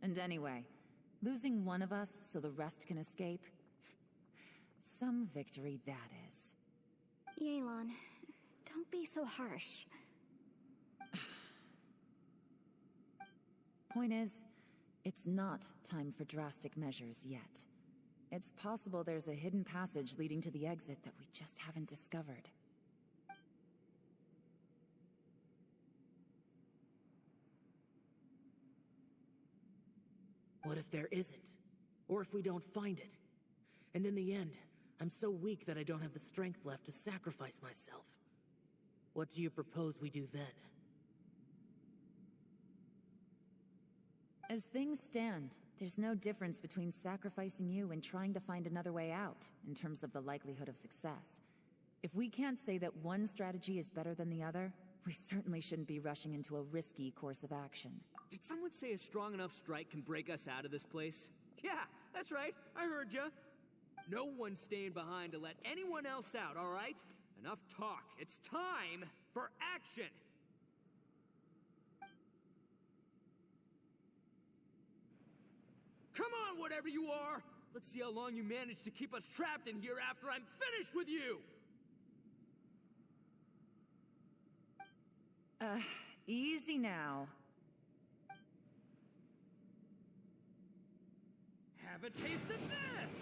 Speaker 5: And anyway, losing one of us so the rest can escape? Some victory that is.
Speaker 2: Yelan, don't be so harsh.
Speaker 5: Point is, it's not time for drastic measures yet. It's possible there's a hidden passage leading to the exit that we just haven't discovered.
Speaker 6: What if there isn't? Or if we don't find it? And in the end, I'm so weak that I don't have the strength left to sacrifice myself. What do you propose we do then?
Speaker 5: As things stand, there's no difference between sacrificing you and trying to find another way out, in terms of the likelihood of success. If we can't say that one strategy is better than the other, we certainly shouldn't be rushing into a risky course of action.
Speaker 3: Did someone say a strong enough strike can break us out of this place? Yeah, that's right. I heard ya. No one's staying behind to let anyone else out, all right? Enough talk. It's time for action! Come on, whatever you are! Let's see how long you manage to keep us trapped in here after I'm finished with you!
Speaker 5: Easy now.
Speaker 3: Have a taste of this!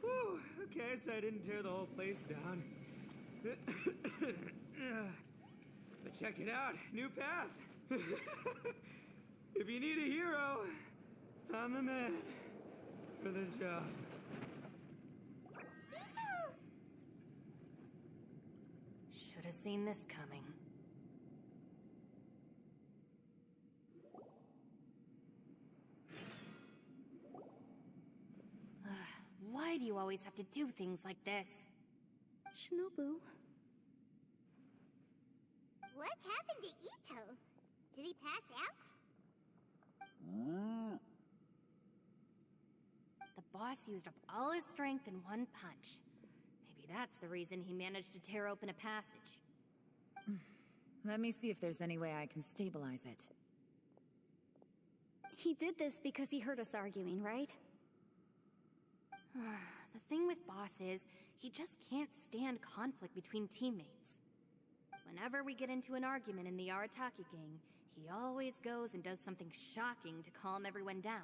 Speaker 3: Whew, okay, so I didn't tear the whole place down. But check it out, new path. If you need a hero, I'm the man for the job.
Speaker 4: Should have seen this coming. Why do you always have to do things like this?
Speaker 2: Shinobu.
Speaker 1: What happened to Ito? Did he pass out?
Speaker 4: The boss used up all his strength in one punch. Maybe that's the reason he managed to tear open a passage.
Speaker 5: Let me see if there's any way I can stabilize it.
Speaker 2: He did this because he heard us arguing, right?
Speaker 4: The thing with Boss is, he just can't stand conflict between teammates. Whenever we get into an argument in the Arataki gang, he always goes and does something shocking to calm everyone down.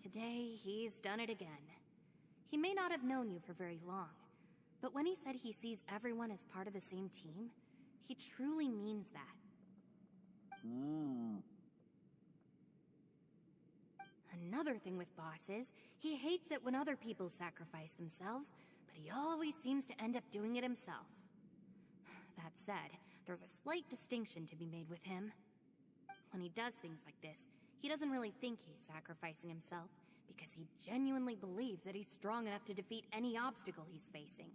Speaker 4: Today, he's done it again. He may not have known you for very long, but when he said he sees everyone as part of the same team, he truly means that. Another thing with Boss is, he hates it when other people sacrifice themselves, but he always seems to end up doing it himself. That said, there's a slight distinction to be made with him. When he does things like this, he doesn't really think he's sacrificing himself, because he genuinely believes that he's strong enough to defeat any obstacle he's facing.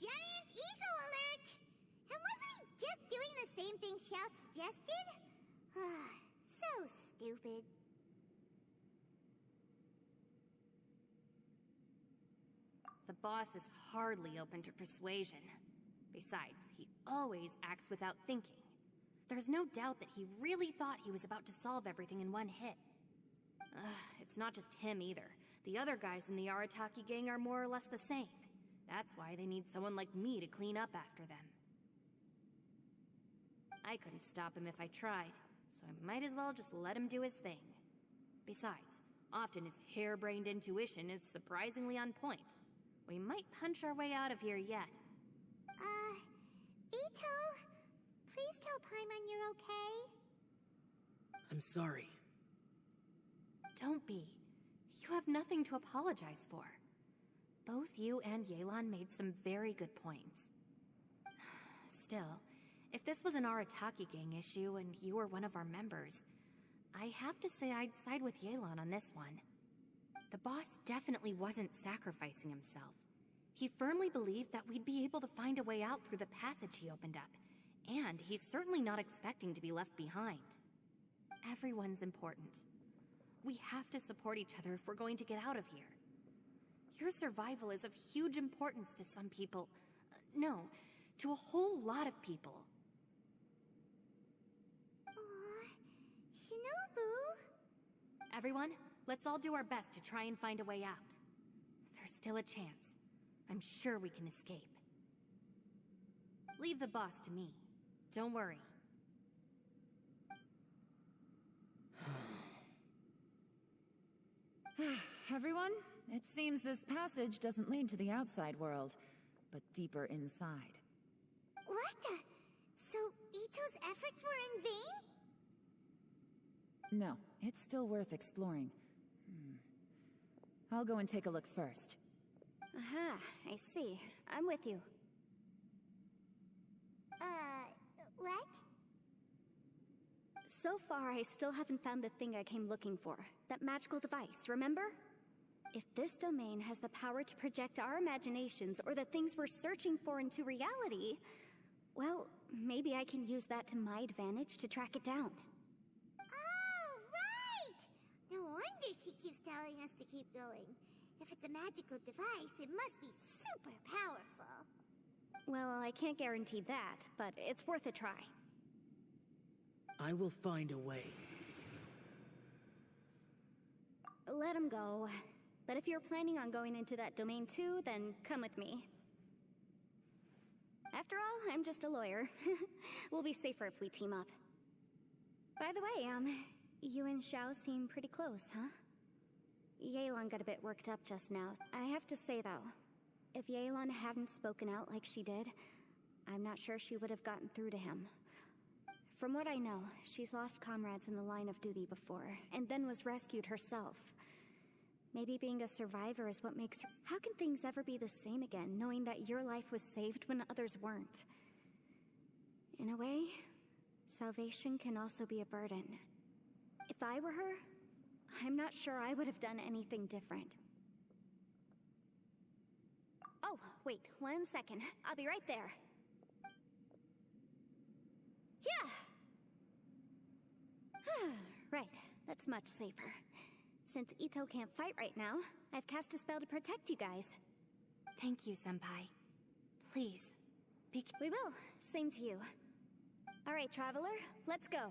Speaker 1: Giant ego alert! And wasn't he just doing the same thing Xiao suggested? So stupid.
Speaker 4: The boss is hardly open to persuasion. Besides, he always acts without thinking. There's no doubt that he really thought he was about to solve everything in one hit. It's not just him either. The other guys in the Arataki gang are more or less the same. That's why they need someone like me to clean up after them. I couldn't stop him if I tried, so I might as well just let him do his thing. Besides, often his harebrained intuition is surprisingly on point. We might punch our way out of here yet.
Speaker 1: Ito, please tell Paimon you're okay.
Speaker 6: I'm sorry.
Speaker 4: Don't be. You have nothing to apologize for. Both you and Yelan made some very good points. Still, if this was an Arataki gang issue and you were one of our members, I have to say I'd side with Yelan on this one. The boss definitely wasn't sacrificing himself. He firmly believed that we'd be able to find a way out through the passage he opened up, And he's certainly not expecting to be left behind. Everyone's important. We have to support each other if we're going to get out of here. Your survival is of huge importance to some people. No, to a whole lot of people.
Speaker 1: Shinobu?
Speaker 4: Everyone, let's all do our best to try and find a way out. There's still a chance. I'm sure we can escape. Leave the boss to me. Don't worry.
Speaker 5: Everyone, it seems this passage doesn't lead to the outside world, but deeper inside.
Speaker 1: What the? So Ito's efforts were in vain?
Speaker 5: No, it's still worth exploring. I'll go and take a look first.
Speaker 2: Aha, I see. I'm with you.
Speaker 1: What?
Speaker 2: So far, I still haven't found the thing I came looking for. That magical device, remember? If this domain has the power to project our imaginations or the things we're searching for into reality, well, maybe I can use that to my advantage to track it down.
Speaker 1: Oh, right! No wonder she keeps telling us to keep going. If it's a magical device, it must be super powerful.
Speaker 2: Well, I can't guarantee that, but it's worth a try.
Speaker 6: I will find a way.
Speaker 2: Let him go. But if you're planning on going into that domain too, then come with me. After all, I'm just a lawyer. We'll be safer if we team up. By the way, you and Xiao seem pretty close, huh? Yelan got a bit worked up just now. I have to say though, if Yelan hadn't spoken out like she did, I'm not sure she would have gotten through to him. From what I know, she's lost comrades in the line of duty before, and then was rescued herself. Maybe being a survivor is what makes her— How can things ever be the same again, knowing that your life was saved when others weren't? In a way, salvation can also be a burden. If I were her, I'm not sure I would have done anything different. Oh, wait, 1 second. I'll be right there. Yeah! Right, that's much safer. Since Ito can't fight right now, I've cast a spell to protect you guys.
Speaker 4: Thank you, Senpai. Please,
Speaker 2: We will. Same to you. All right, Traveler, let's go.